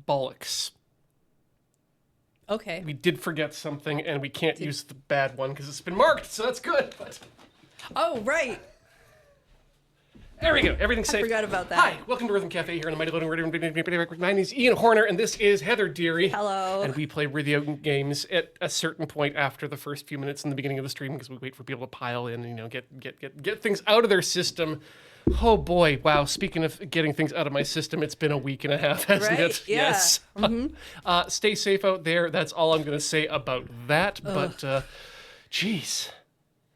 bollocks. Okay. We did forget something, and we can't use the bad one because it's been marked, so that's good. But Oh, right. there we go. Everything's safe. I forgot about that. Hi, welcome to Rhythm Café here on the Mighty Loading Radio. My name is Ian Horner, and this is Heather Deary. Hello. And we play video games at a certain point after the first few minutes in the beginning of the stream because we wait for people to pile in and, get things out of their system. Oh boy, wow. Speaking of getting things out of my system, it's been a week and a half, hasn't Right? it? Yeah. Yes. Mm-hmm. Stay safe out there. That's all I'm going to say about that. Ugh. But, geez.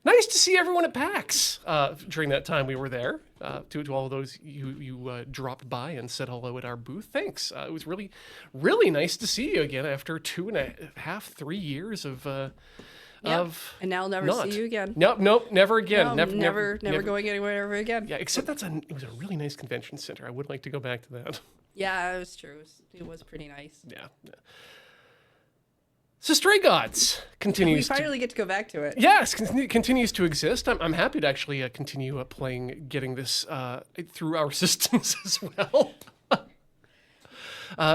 Nice to see everyone at PAX during that time we were there. To all of those you dropped by and said hello at our booth. Thanks. It was really, really nice to see you again after 2.5, 3 years of... And now I'll never see you again. Nope, never again. No, never going anywhere ever again. Yeah, except it was a really nice convention center. I would like to go back to that. Yeah, it was true. It was pretty nice. Yeah. So Stray Gods continues. We finally get to go back to it. Yes, continues to exist. I'm happy to actually continue playing, getting this through our systems as well.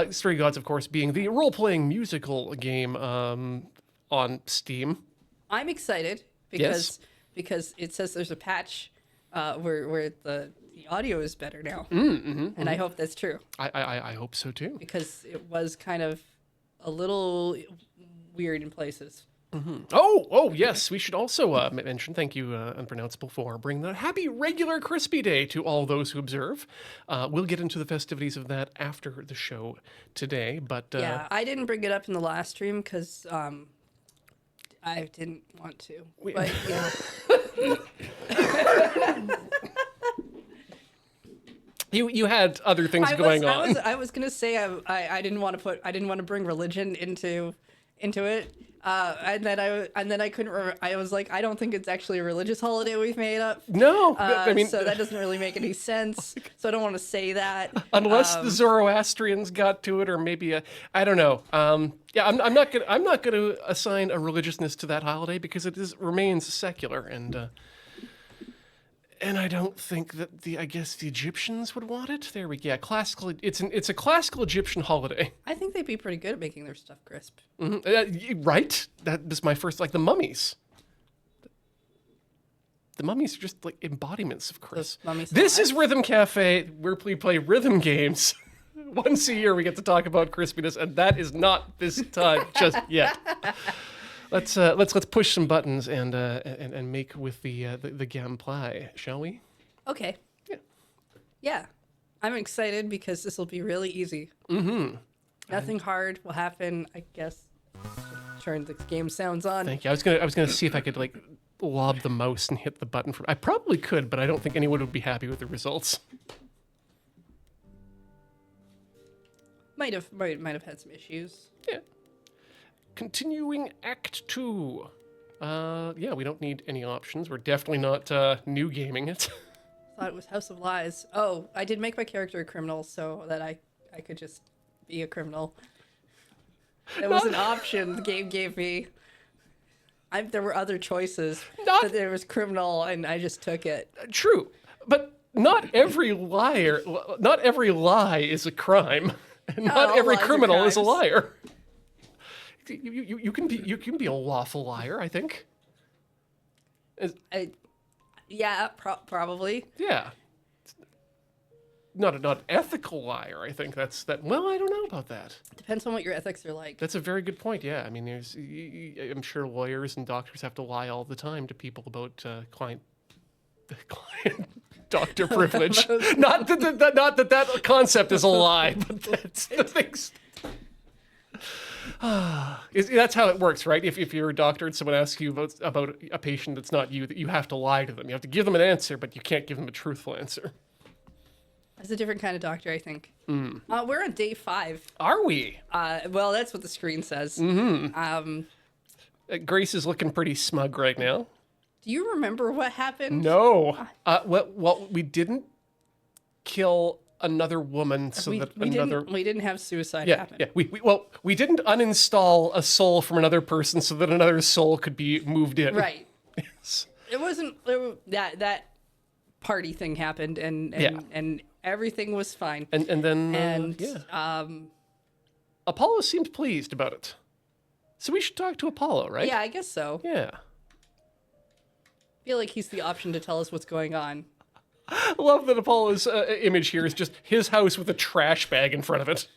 Stray Gods, of course, being the role-playing musical game on Steam. I'm excited because it says there's a patch where the audio is better now, and I hope that's true. I hope so too. Because it was kind of a little weird in places. Oh, yes. We should also mention, thank you, Unpronounceable, for bringing the happy regular Crispy Day to all those who observe. We'll get into the festivities of that after the show today, but... yeah, I didn't bring it up in the last stream because I didn't want to. But, You had other things going on. I was gonna say I didn't want to bring religion into it. And then I couldn't. I was like, I don't think it's actually a religious holiday we've made up. No, I mean, so that doesn't really make any sense. So I don't want to say that unless the Zoroastrians got to it, or maybe I don't know. Yeah, I'm not gonna assign a religiousness to that holiday because it remains secular, and I don't think that I guess the Egyptians would want it. There we go. Yeah, classical. It's a classical Egyptian holiday. I think they'd be pretty good at making their stuff crisp. Right? That was my first, like the mummies. The mummies are just like embodiments of crisp. This is Rhythm Cafe, where we play rhythm games. Once a year we get to talk about crispiness, and that is not this time just yet. Let's push some buttons and make with the gameplay, shall we? Okay. Yeah. Yeah, I'm excited because this will be really easy. Nothing hard will happen. I guess. Turn the game sounds on. Thank you. I was gonna see if I could like lob the mouse and hit the button. I probably could, but I don't think anyone would be happy with the results. Might have had some issues. Yeah. Continuing Act 2. Yeah, we don't need any options. We're definitely not new gaming it. Thought it was House of Lies. Oh, I did make my character a criminal so that I could just be a criminal. That was an option the game gave me. There were other choices, but there was criminal, and I just took it. True, but not every lie is a crime. Not every criminal is a liar. You can be a lawful liar, I think. Probably. Yeah. Not an ethical liar. I think that's that. Well, I don't know about that. Depends on what your ethics are like. That's a very good point. Yeah, I mean, I'm sure lawyers and doctors have to lie all the time to people about client doctor privilege. Not that concept is a lie, but that's the things. That's how it works, right? If you're a doctor and someone asks you about a patient that's not you, that you have to lie to them. You have to give them an answer, but you can't give them a truthful answer. That's a different kind of doctor, I think. We're on day 5. Are we? Well, that's what the screen says. Grace is looking pretty smug right now. Do you remember what happened? No. Well, we didn't kill another woman so we didn't have suicide happen. Yeah. We didn't uninstall a soul from another person so that another soul could be moved in. Right. Yes. It wasn't that party thing happened and everything was fine. And then Apollo seemed pleased about it. So we should talk to Apollo, right? Yeah, I guess so. Yeah. I feel like he's the option to tell us what's going on. I love that Apollo's image here is just his house with a trash bag in front of it.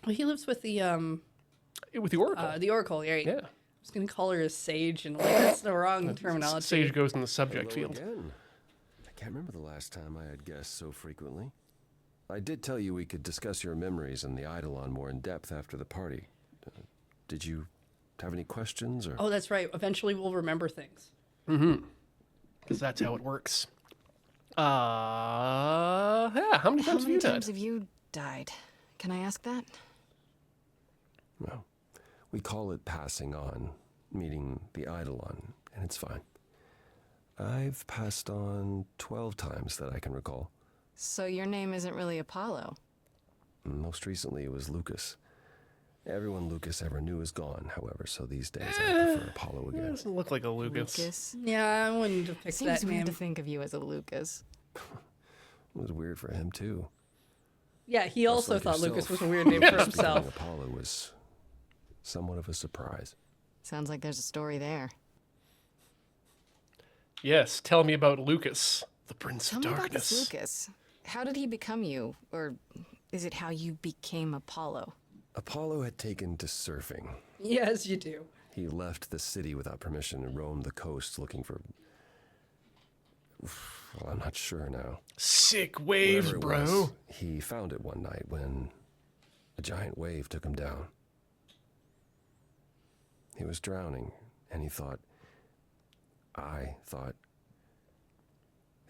Well, he lives with the Oracle. The Oracle, right? Yeah. I was gonna call her a sage, and like that's the wrong terminology. Sage goes in the subject Hello field. again. I can't remember the last time I had guests so frequently. I did tell you we could discuss your memories and the Eidolon more in depth after the party. Did you have any questions? Or? Oh, that's right. Eventually, we'll remember things. Mm-hmm. Because that's how it works. Yeah. How many times have you died? Can I ask that? Well, we call it passing on, meeting the Eidolon, and it's fine. I've passed on 12 times that I can recall. So your name isn't really Apollo? Most recently it was Lucas. Everyone Lucas ever knew is gone, however, so these days I prefer Apollo again. Doesn't look like a Lucas. Yeah, I wouldn't have picked that Seems weird name. to think of you as a Lucas. It was weird for him, too. Yeah, he also like thought yourself. Lucas was a weird name for himself. Apollo was somewhat of a surprise. Sounds like there's a story there. Yes, tell me about Lucas, the Prince Tell of me Darkness. about this Lucas. How did he become you? Or is it how you became Apollo? Apollo had taken to surfing. Yes, you do. He left the city without permission and roamed the coast looking for... Well, I'm not sure now. Sick waves, Whatever it bro. was, he found it one night when a giant wave took him down. He was drowning, and I thought,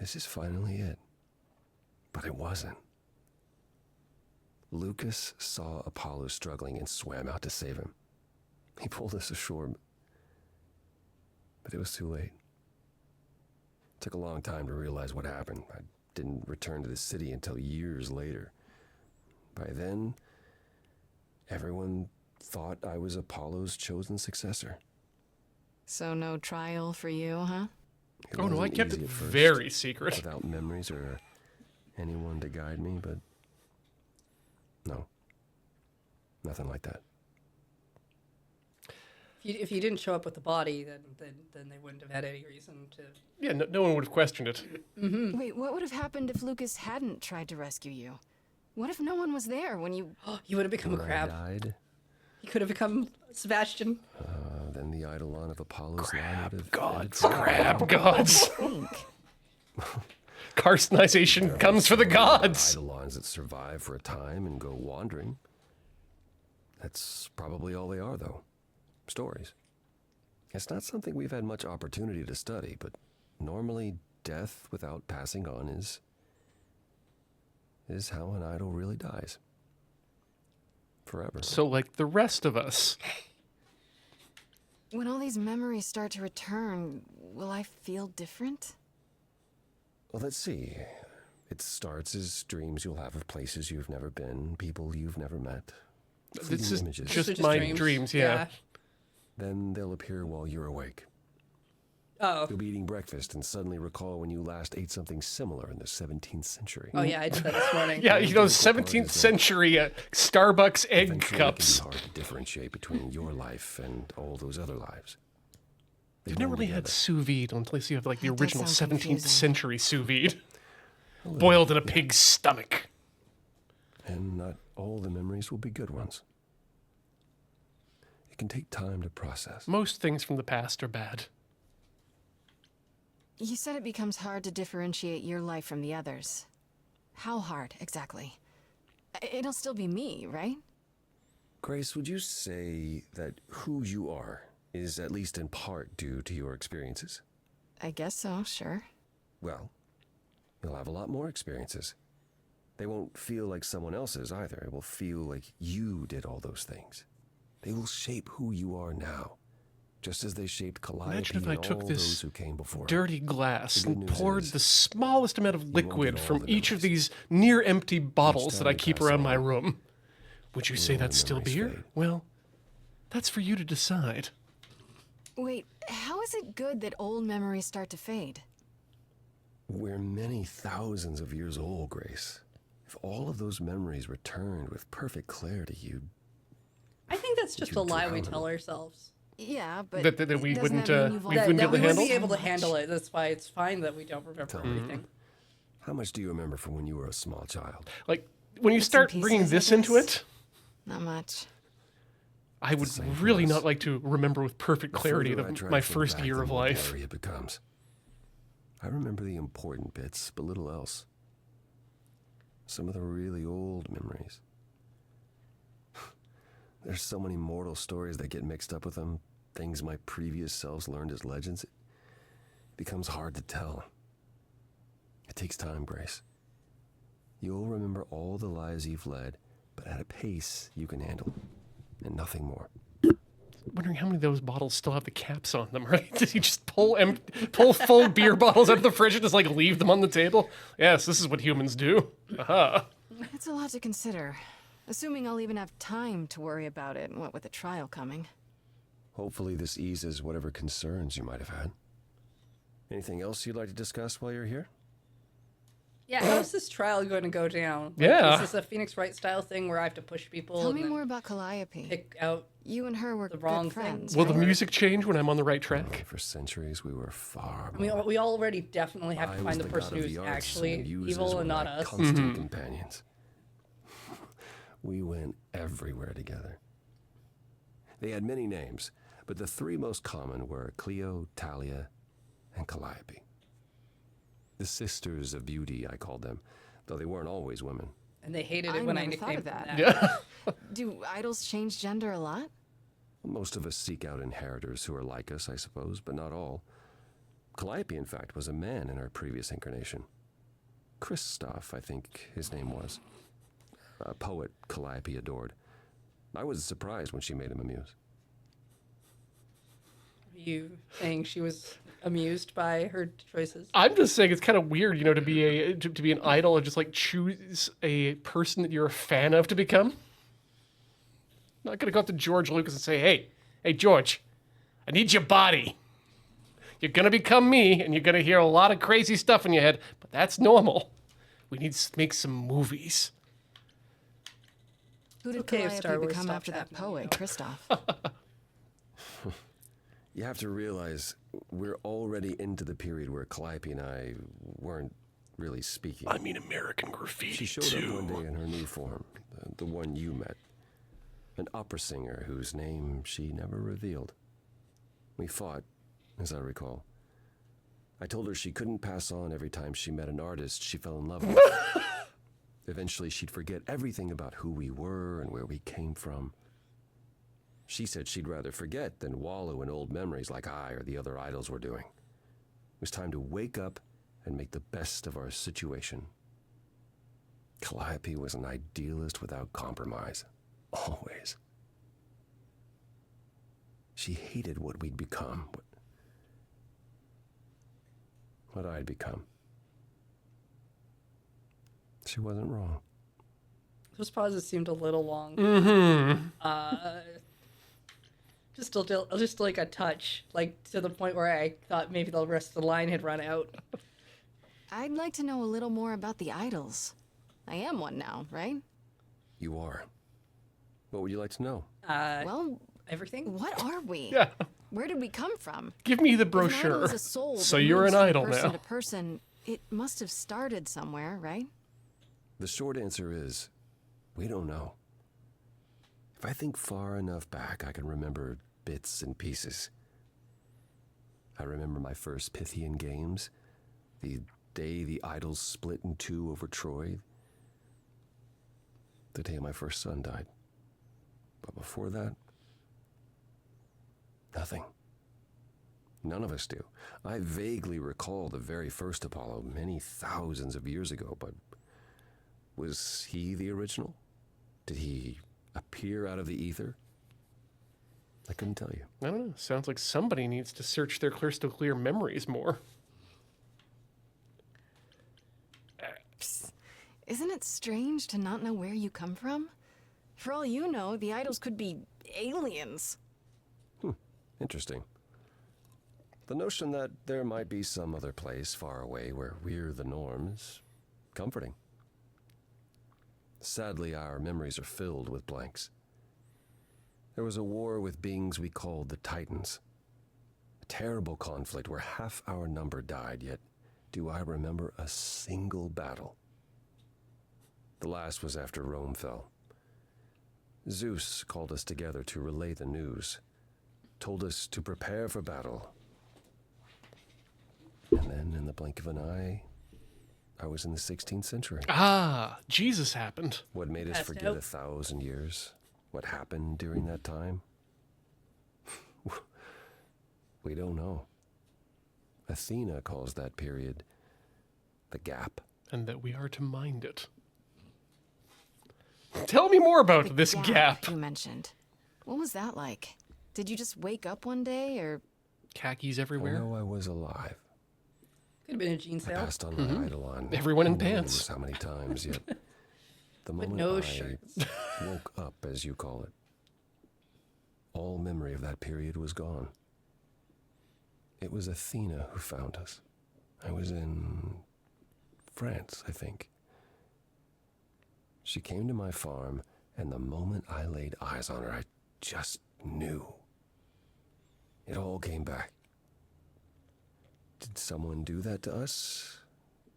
this is finally it. But it wasn't. Lucas saw Apollo struggling and swam out to save him. He pulled us ashore, but it was too late. It took a long time to realize what happened. I didn't return to the city until years later. By then, everyone thought I was Apollo's chosen successor. So no trial for you, huh? It Oh no, I wasn't kept it easy at first, very secret. without memories or anyone to guide me, but no, nothing like that. If you didn't show up with the body, then they wouldn't have had any reason to. Yeah, no one would have questioned it. Mm-hmm. Wait, what would have happened if Lucas hadn't tried to rescue you? What if no one was there when you... You would have become When a I crab. died, You could have become Sebastian. then the Eidolon of Apollo's line would have Gods, ended. crab gods. think? Carcinization comes for the gods. Eidolons that survive for a time and go wandering. That's probably all they are, though. Stories. It's not something we've had much opportunity to study, but normally death without passing on is how an idol really dies. Forever. So like the rest of us. When all these memories start to return, will I feel different? Well, let's see. It starts as dreams you'll have of places you've never been, people you've never met. This fleeting is images. just They're just my dreams. dreams, yeah. Then they'll appear while you're awake. Oh. You'll be eating breakfast and suddenly recall when you last ate something similar in the 17th century. Oh yeah, I did that this morning. Yeah, you know, 17th century Starbucks egg Eventually, cups. It can be hard to differentiate between your life and all those other lives. They I've never blend really had together. sous vide unless you have like the That does original sound 17th confusing. century sous vide. Boiled in a pig's stomach. And not all the memories will be good ones. It can take time to process. Most things from the past are bad. You said it becomes hard to differentiate your life from the others. How hard, exactly? It'll still be me, right? Grace, would you say that who you are is at least in part due to your experiences? I guess so, sure. Well, you'll have a lot more experiences. They won't feel like someone else's either. It will feel like you did all those things. They will shape who you are now, just as they shaped Calliope Imagine if and I all took those this who came before. dirty glass The good and news poured is the smallest amount of won't liquid get all from the each of memories. these near empty bottles that time I you keep pass around my on, room. Would you say all the that's still memories beer? fade. Well, that's for you to decide. Wait, how is it good that old memories start to fade? We're many thousands of years old, Grace. If all of those memories returned with perfect clarity, I think that's just a lie we tell ourselves. Yeah, but that we wouldn't That, be able that to we handle. wouldn't be able to handle it. That's why it's fine that we don't remember everything. How much do you remember from when you were a small child? Like when you Bits and start bringing pieces, I this into guess. it, Not much. I would Same for really us. not like to remember with perfect clarity The further I try my to think first back, year the of more life. blurry it becomes. I remember the important bits, but little else. Some of the really old memories. There's so many mortal stories that get mixed up with them, things my previous selves learned as legends. It becomes hard to tell. It takes time, Grace. You'll remember all the lives you've led, but at a pace you can handle, and nothing more. Wondering how many of those bottles still have the caps on them, right? Did you just pull full beer bottles out of the fridge and just like leave them on the table? Yes, this is what humans do. Aha. It's a lot to consider. Assuming I'll even have time to worry about it, what with the trial coming. Hopefully this eases whatever concerns you might have had. Anything else you'd like to discuss while you're here? Yeah, how's this trial going to go down? Yeah. Is this a Phoenix Wright style thing where I have to push people Tell and me then more about Calliope. pick out? You and her were the wrong good friends. thing. Will the right? music change when I'm on the right track? For centuries we were far I mean, more. we already definitely have I to was find the person god of who's the arts, actually and the muses evil were and not my us. constant companions. We went everywhere together. They had many names, but the three most common were Cleo, Talia, and Calliope. The sisters of beauty, I called them, though they weren't always women. And they hated I it when I never thought nicknamed of them that. that. Do idols change gender a lot? Most of us seek out inheritors who are like us, I suppose, but not all. Calliope, in fact, was a man in her previous incarnation. Christoph, I think his name was. A poet Calliope adored. I was surprised when she made him a muse. You saying she was amused by her choices? I'm just saying it's kind of weird, you know, to be an idol and just like choose a person that you're a fan of to become. Not gonna go up to George Lucas and say, hey George, I need your body. You're gonna become me, and you're gonna hear a lot of crazy stuff in your head, but that's normal. We need to make some movies. Who did okay if Star Calliope Wars become stopped after that happening, poet, you know? Christoph? You have to realize we're already into the period where Calliope and I weren't really speaking. I mean American Graffiti She showed up one day in her new form, the one you met. An opera singer whose name she never revealed. We fought, as I recall. I told her she couldn't pass on every time she met an artist she fell in love with. Eventually she'd forget everything about who we were and where we came from. She said she'd rather forget than wallow in old memories like I or the other idols were doing. It was time to wake up and make the best of our situation. Calliope was an idealist without compromise. Always. She hated what we'd become. What I'd become. She wasn't wrong. Those pauses seemed a little long. Just like a touch, like to the point where I thought maybe the rest of the line had run out. I'd like to know a little more about the idols. I am one now, right? You are. What would you like to know? Well, Everything? what are we? Yeah. Where did we come from? Give me the If an brochure. idol is a soul So that you're moves an from idol person now. to person, it must have started somewhere, right? The short answer is, we don't know. If I think far enough back, I can remember bits and pieces. I remember my first Pythian games, the day the idols split in two over Troy, the day my first son died. But before that, nothing. None of us do. I vaguely recall the very first Apollo many thousands of years ago, but was he the original? Did he appear out of the ether? I couldn't tell you. I don't know. Sounds like somebody needs to search their crystal clear memories more. Isn't it strange to not know where you come from? For all you know, the idols could be aliens. Interesting. The notion that there might be some other place far away where we're the norm is comforting. Sadly, our memories are filled with blanks. There was a war with beings we called the Titans. A terrible conflict where half our number died, yet do I remember a single battle. The last was after Rome fell. Zeus called us together to relay the news, told us to prepare for battle. And then, in the blink of an eye, I was in the 16th century. Ah, Jesus happened. What made us forget 1,000 years? What happened during that time? We don't know. Athena calls that period the gap. And that we are to mind it. Tell me more about this gap you mentioned. What was that like? Did you just wake up one day, or... Khakis I everywhere? know I was alive. Could have been a jean I sale. passed on my idol on Everyone in who knows pants. how many times, yet the With moment no I shirts. woke up, as you call it, all memory of that period was gone. It was Athena who found us. I was in France, I think. She came to my farm, and the moment I laid eyes on her, I just knew. It all came back. Did someone do that to us?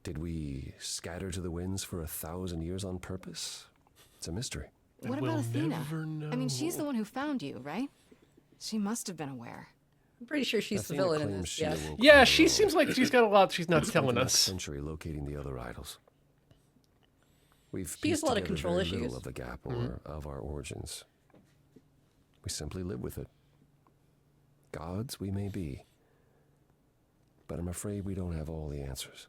Did we scatter to the winds for 1,000 years on purpose? It's a mystery. What We'll about Athena? never know. I mean, she's the one who found you, right? She must have been aware. I'm pretty sure she's the Athena villain in claims this. she Yes. awoke Yeah, on she her seems own. like she's got a lot she's not Spent telling the next us. century locating the other idols. We've She has pieced a lot of together control very issues. little of the gap or of our origins. We simply live with it. Gods we may be, but I'm afraid we don't have all the answers.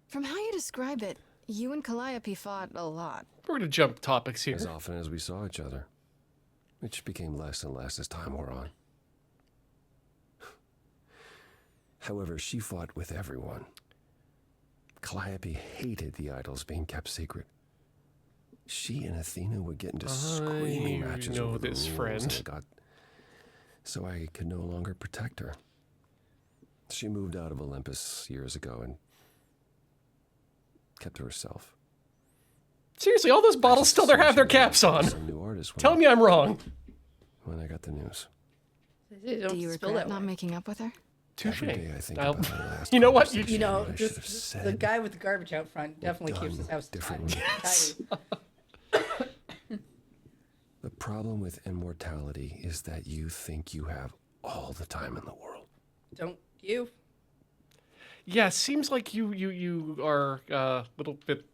From how you describe it, you and Calliope fought a lot. We're going to jump topics here. As often as we saw each other, which became less and less as time wore on. However, she fought with everyone. Calliope hated the idols being kept secret. She and Athena would get into screaming matches know over the this rules, friend. and it got so I could no longer protect her. She moved out of Olympus years ago and kept to herself. Seriously, all those bottles still there have their caps on. Some new artist Tell me I'm wrong. when I got the news. Don't Do you spill regret that not way. making up with her? Touche. Every day I think I'll- about our last You know what? conversation, You know, what I should have just the said. guy with the garbage out front definitely keeps his done house tidy. differently. tidy. The problem with immortality is that you think you have all the time in the world. Don't you? Yeah, seems like you are a little bit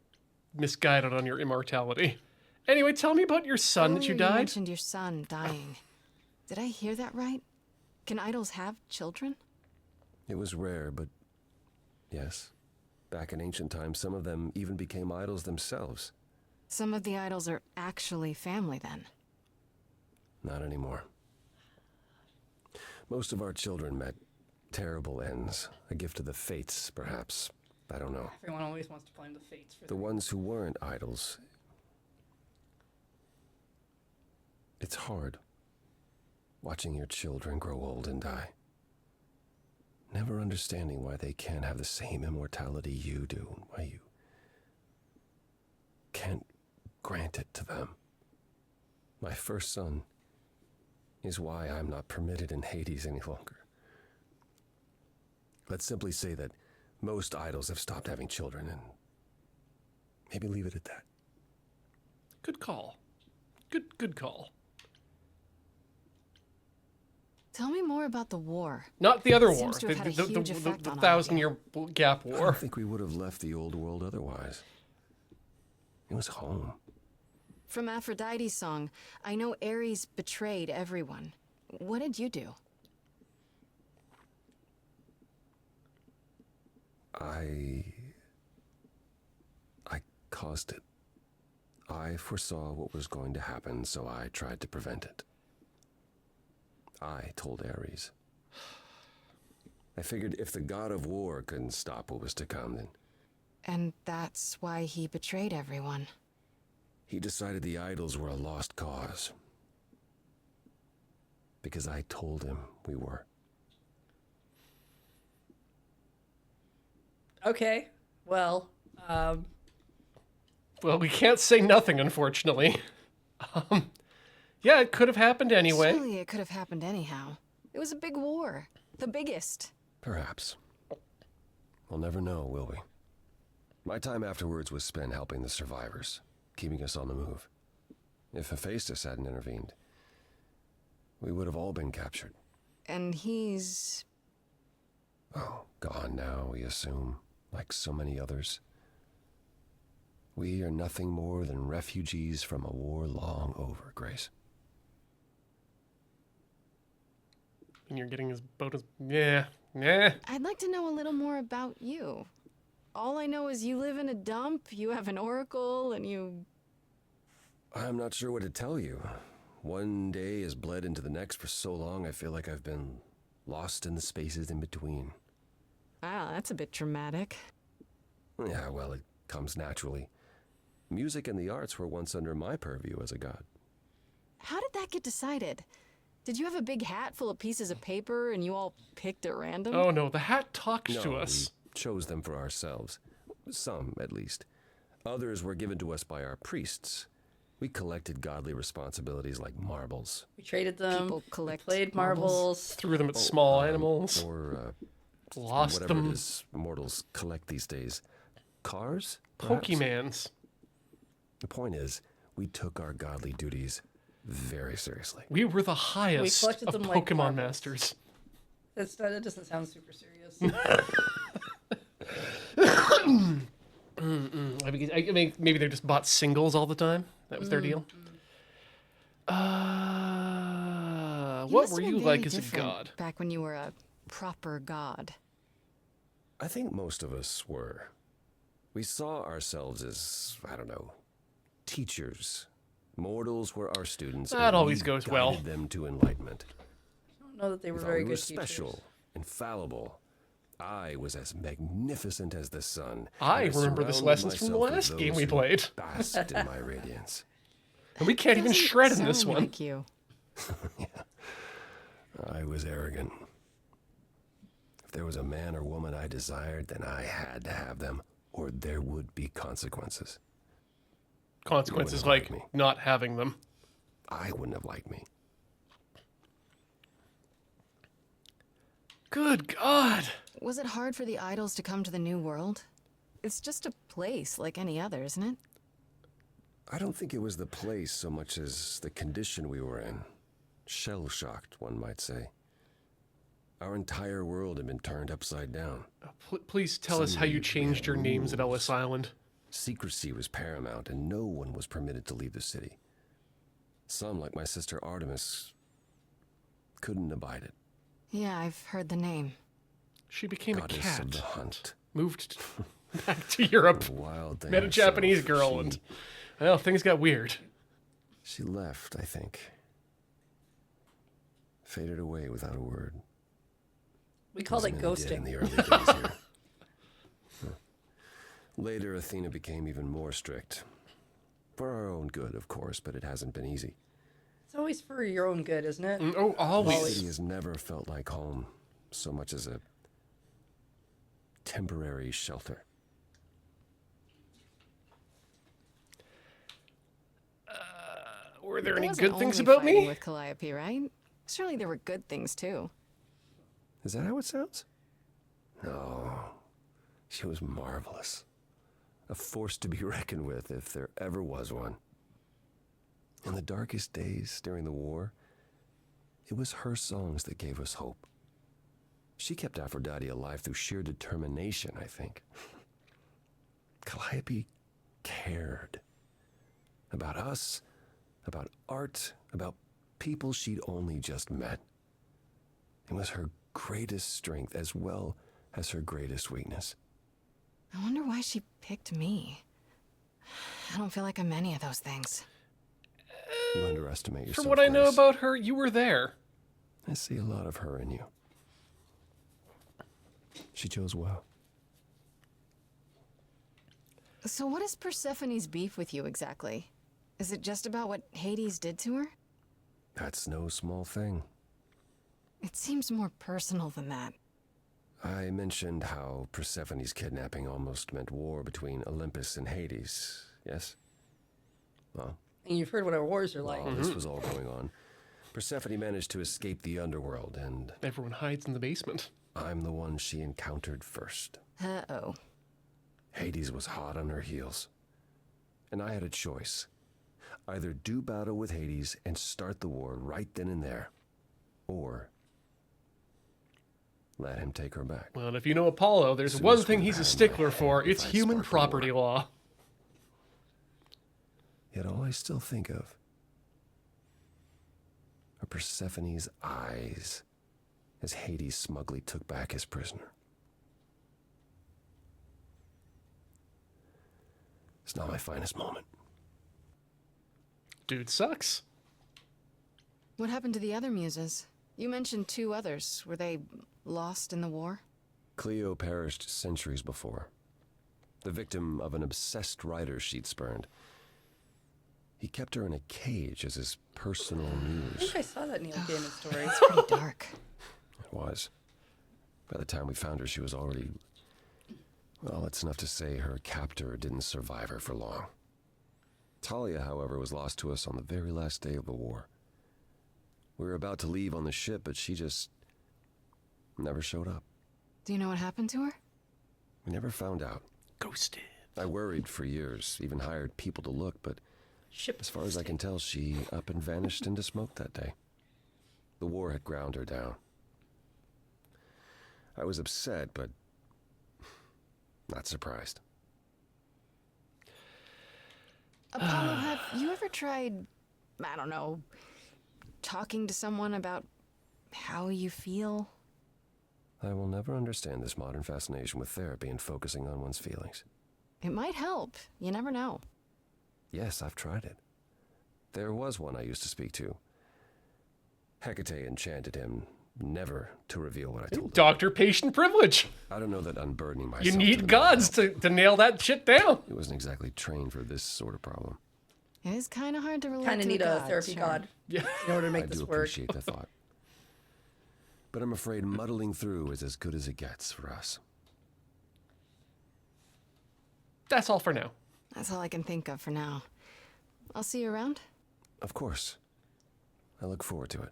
misguided on your immortality. Anyway, tell me about your son that Earlier you died. mentioned your son dying. Did I hear that right? Can idols have children? It was rare, but yes. Back in ancient times, some of them even became idols themselves. Some of the idols are actually family then. Not anymore. Most of our children met terrible ends. A gift of the fates, perhaps. I don't know. Everyone always wants to blame the fates for The that. ones who weren't idols. It's hard. Watching your children grow old and die. Never understanding why they can't have the same immortality you do, and why you can't grant it to them. My first son is why I'm not permitted in Hades any longer. Let's simply say that most idols have stopped having children, and maybe leave it at that. Good call. Good call. Tell me more about the war. Not the other war. Seems to have had a huge effect on all of 1,000-year gap I war. don't think we would have left the old world otherwise. It was home. From Aphrodite's song, I know Ares betrayed everyone. What did you do? I caused it. I foresaw what was going to happen, so I tried to prevent it. I told Ares. I figured if the god of war couldn't stop what was to come, then And that's why he betrayed everyone. he decided the idols were a lost cause. Because I told him we were. Okay. Well, Well, we can't say nothing, unfortunately. Yeah, it could have happened anyway. Surely it could have happened anyhow. It was a big war. The biggest. Perhaps. We'll never know, will we? My time afterwards was spent helping the survivors, keeping us on the move. If Hephaestus hadn't intervened, we would have all been captured. And he's... Oh, gone now, we assume, like so many others. We are nothing more than refugees from a war long over, Grace. And you're getting his boat as... Yeah. I'd like to know a little more about you. All I know is you live in a dump, you have an oracle, and you... I'm not sure what to tell you. One day has bled into the next for so long I feel like I've been lost in the spaces in between. Wow, that's a bit dramatic. Yeah, well, it comes naturally. Music and the arts were once under my purview as a god. How did that get decided? Did you have a big hat full of pieces of paper and you all picked at random? Oh no, the hat talks No, to us. we chose them for ourselves. Some, at least. Others were given to us by our priests. We collected godly responsibilities like marbles. we traded them. People collect we played marbles. marbles. Threw them at small animals. Or, Lost whatever them. it is mortals collect these days. Cars? perhaps? Pokemans. The point is, we took our godly duties very seriously. We were the highest collected of them like Pokemon marbles. masters. That doesn't sound super serious. I mean, maybe they just bought singles all the time. That was their deal. You What must were have you been like very as a different god? back when you were a proper god. I think most of us were. We saw ourselves as, I don't know, teachers. Mortals were our students. That and always we goes well. guided them to enlightenment. I don't know that they were We thought very we good were teachers. special, infallible. I was as magnificent as the sun. I and remember this surrounded lessons from the myself with last game those we who played. Basked in my radiance. And we can't even Doesn't shred in this sound one. like you. I was arrogant. If there was a man or woman I desired, then I had to have them, or there would be consequences. Consequences You wouldn't like like me. not having them. I wouldn't have liked me. Good God. Was it hard for the idols to come to the new world? It's just a place like any other, isn't it? I don't think it was the place so much as the condition we were in. Shell-shocked, one might say. Our entire world had been turned upside down. Please tell us how you Suddenly, we changed had your names at rules. Ellis Island. Secrecy was paramount, and no one was permitted to leave the city. Some, like my sister Artemis, couldn't abide it. Yeah, I've heard the name. She became a Goddess of the cat. hunt. Moved back to Europe. Wild thing Met a herself. Japanese girl and, well, things got weird. She left, I think. Faded away without a word. We called it As many did in ghosting. the early days here. Huh. Later, Athena became even more strict. For our own good, of course, but it hasn't been easy. It's always for your own good, isn't it? Oh, The always. city has never felt like home, so much as a temporary shelter. Were there any Wasn't good things only about fighting me? with Calliope, right? Surely there were good things too. Is that how it sounds? No. She was marvelous. A force to be reckoned with if there ever was one. In the darkest days during the war, it was her songs that gave us hope. She kept Aphrodite alive through sheer determination, I think. Calliope cared. About us, about art, about people she'd only just met. It was her greatest strength as well as her greatest weakness. I wonder why she picked me. I don't feel like I'm any of those things. You underestimate yourself. From what I know Grace. about her, you were there. I see a lot of her in you. She chose well. So what is Persephone's beef with you exactly? Is it just about what Hades did to her? That's no small thing. It seems more personal than that. I mentioned how Persephone's kidnapping almost meant war between Olympus and Hades, yes? Well, And you've heard what our wars are like. while this was all going on, Persephone managed to escape the underworld, and Everyone hides in the basement. I'm the one she encountered first. Uh-oh. Hades was hot on her heels, and I had a choice. Either do battle with Hades and start the war right then and there, or let him take her back. Well, and if you know Apollo, there's Soon one as thing we he's a had stickler my for. head, It's if I'd human sparked the property war. law. Yet all I still think of are Persephone's eyes as Hades smugly took back his prisoner. It's not my finest moment. Dude sucks. What happened to the other muses? You mentioned 2 others. Were they lost in the war? Cleo perished centuries before, the victim of an obsessed writer she'd spurned. He kept her in a cage as his personal I muse. think I saw that Neil Gaiman story. It's pretty dark. It was. By the time we found her, she was already... Well, it's enough to say her captor didn't survive her for long. Talia, however, was lost to us on the very last day of the war. We were about to leave on the ship, but she just never showed up. Do you know what happened to her? We never found out. Ghosted. I worried for years, even hired people to look, but Ship as far as I can tell, she up and vanished into smoke that day. The war had ground her down. I was upset, but not surprised. Apollo, have you ever tried, I don't know, talking to someone about how you feel? I will never understand this modern fascination with therapy and focusing on one's feelings. It might help. You never know. Yes, I've tried it. There was one I used to speak to. Hecate enchanted him never to reveal what I told him. Doctor-patient privilege. I don't know that unburdening myself... You to need the gods man to nail that shit down. helped. He wasn't exactly trained for this sort of problem. It is kind of hard to relate Kind of to need a God, therapy sure. god Yeah. in order to make I this do work. appreciate the thought. But I'm afraid muddling through is as good as it gets for us. That's all for now. That's all I can think of for now. I'll see you around. Of course. I look forward to it.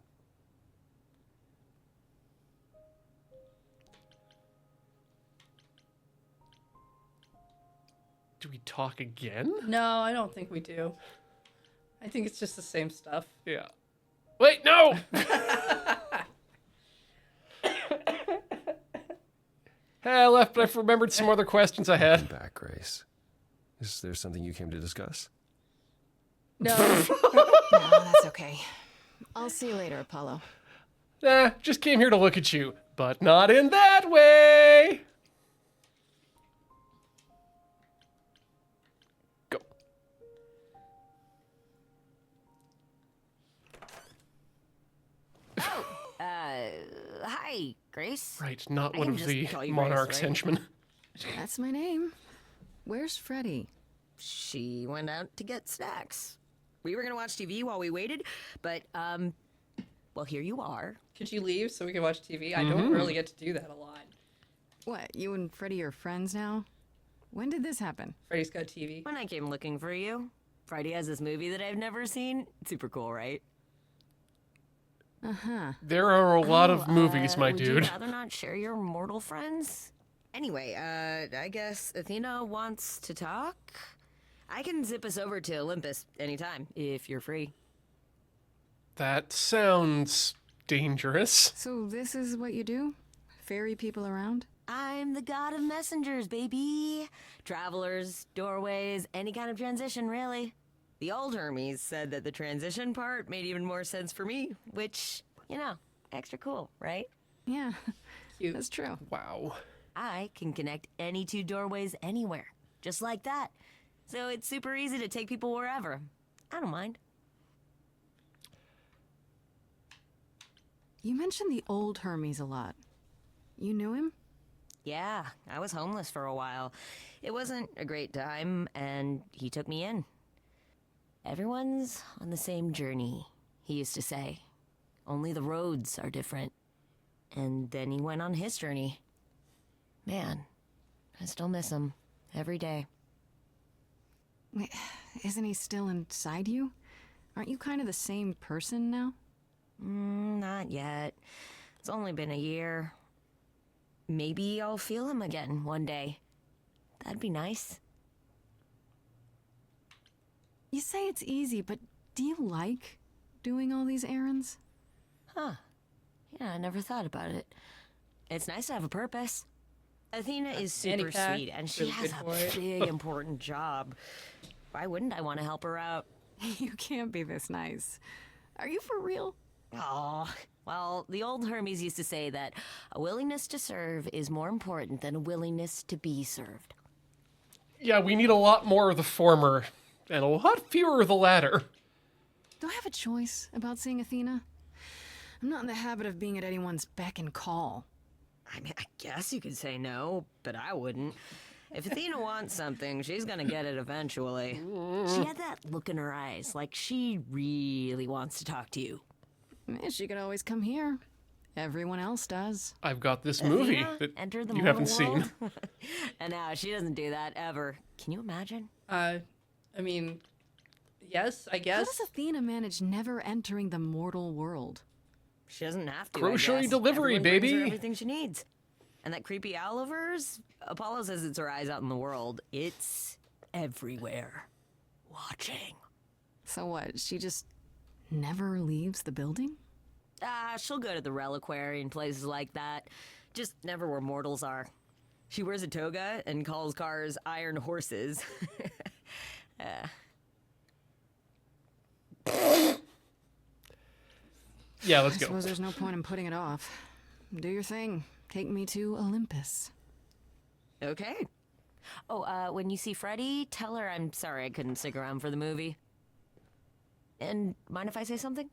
Do we talk again? No, I don't think we do. I think it's just the same stuff. Yeah. Wait, no! Hey, I left, but I remembered some other questions I had. Back, Grace. Is there something you came to discuss? No. No, that's okay. I'll see you later, Apollo. Nah, just came here to look at you, but not in that way. Go. Hi, Grace. Right, not I one can of just the call you monarch's Grace, right? henchmen. That's my name. Where's Freddy? She went out to get snacks. We were gonna watch TV while we waited, but well, here you are. Could you leave so we can watch TV? I don't really get to do that a lot. What, you and Freddy are friends now? When did this happen? Freddy's got TV. When I came looking for you, Friday has this movie that I've never seen. It's super cool, right? Uh-huh. There are a lot of movies, my would you dude. rather not share your mortal friends? Anyway, I guess Athena wants to talk. I can zip us over to Olympus anytime if you're free. That sounds dangerous. So this is what you do? Ferry people around? I'm the god of messengers, baby. Travelers, doorways, any kind of transition, really. The old Hermes said that the transition part made even more sense for me, which, you know, extra cool, right? Yeah, Cute. that's true. Wow. I can connect any 2 doorways anywhere, just like that. So it's super easy to take people wherever. I don't mind. You mentioned the old Hermes a lot. You knew him? Yeah, I was homeless for a while. It wasn't a great time, and he took me in. Everyone's on the same journey, he used to say. Only the roads are different. And then he went on his journey. Man, I still miss him every day. Wait, isn't he still inside you? Aren't you kind of the same person now? Not yet. It's only been a year. Maybe I'll feel him again one day. That'd be nice. You say it's easy, but do you like doing all these errands? Huh. Yeah, I never thought about it. It's nice to have a purpose. Athena is super Annie-pack, sweet, and she really has good a for it. big, important job. Why wouldn't I want to help her out? You can't be this nice. Are you for real? Oh, well, the old Hermes used to say that a willingness to serve is more important than a willingness to be served. Yeah, we need a lot more of the former and a lot fewer of the latter. Do I have a choice about seeing Athena? I'm not in the habit of being at anyone's beck and call. I mean, I guess you could say no, but I wouldn't. If Athena wants something, she's gonna get it eventually. She had that look in her eyes, like she really wants to talk to you. She could always come here. Everyone else does. I've got this movie Athena that entered the you mortal haven't seen. world. And now she doesn't do that ever. Can you imagine? I mean, yes, I How guess. does Athena manage never entering the mortal world? She doesn't have to. Grocery I guess. delivery, Everyone brings her baby. everything she needs. And that creepy owl of hers, Apollo says it's her eyes out in the world. It's everywhere. Watching. So what, she just never leaves the building? She'll go to the reliquary and places like that. Just never where mortals are. She wears a toga and calls cars iron horses. Yeah, let's I go. suppose there's no point in putting it off. Do your thing. Take me to Olympus. Okay. Oh, when you see Freddie, tell her I'm sorry I couldn't stick around for the movie. And mind if I say something?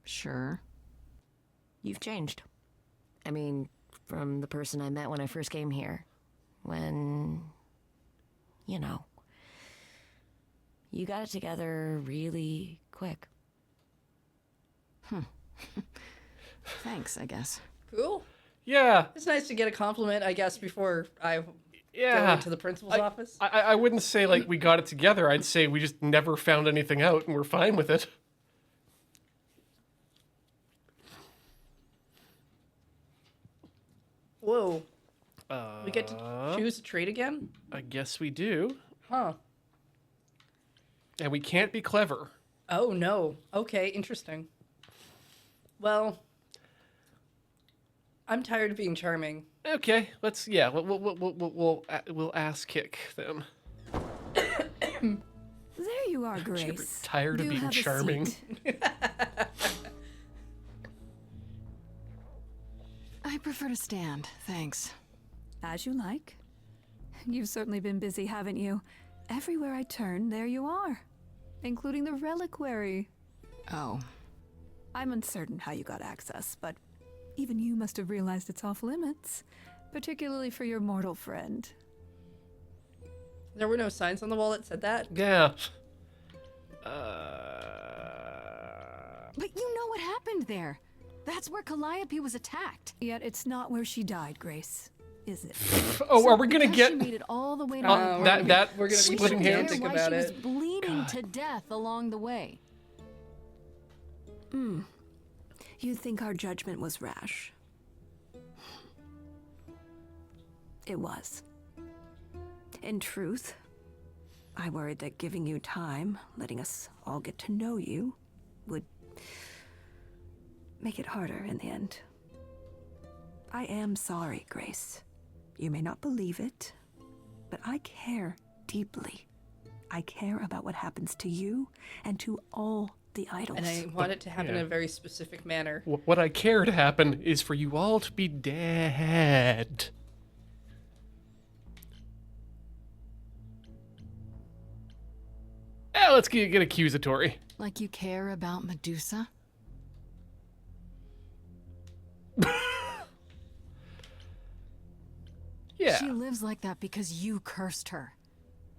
Sure. You've changed. I mean, from the person I met when I first came here. When, you know, you got it together really quick. Thanks, I guess. Cool. Yeah, It's nice to get a compliment, I guess, before I go yeah. into the principal's office. I wouldn't say like we got it together. I'd say we just never found anything out and we're fine with it. Whoa. We get to choose a trait again? I guess we do. Huh. And we can't be clever. Oh, no. Okay, interesting. Well, I'm tired of being charming. Okay, let's we'll ass kick them. There you are, Grace. Tired of Do being have a charming. seat. I prefer to stand, thanks. As you like. You've certainly been busy, haven't you? Everywhere I turn, there you are. Including the reliquary. Oh, I'm uncertain how you got access, but even you must have realized it's off limits. Particularly for your mortal friend. There were no signs on the wall that said that. Yeah. but you know what happened there. That's where Calliope was attacked. Yet it's not where she died, Grace. Is it? Oh, are we gonna Because get She made it all the way to we're that we're gonna be splitting pedantic hairs? why about she it. was bleeding to death along the way. You think our judgment was rash? It was. In truth, I worried that giving you time, letting us all get to know you, would make it harder in the end. I am sorry, Grace. You may not believe it, but I care deeply. I care about what happens to you and to all the idols. And I want it to happen Yeah. in a very specific manner. What I care to happen is for you all to be dead. Let's get accusatory. Like you care about Medusa? Yeah. She lives like that because you cursed her.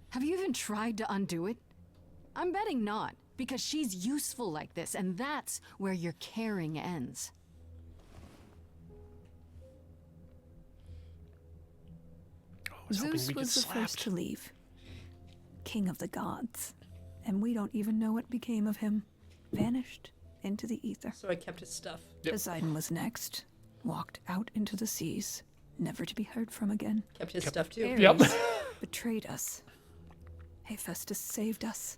Have you even tried to undo it? I'm betting not, because she's useful like this, and that's where your caring ends. was hoping Zeus we was get the first slapped. to leave. King of the gods. And we don't even know what became of him. Vanished into the ether. So I kept his stuff. Yep. Poseidon was next. Walked out into the seas. Never to be heard from again. Kept his stuff too. Ares Yep. betrayed us. Hephaestus saved us.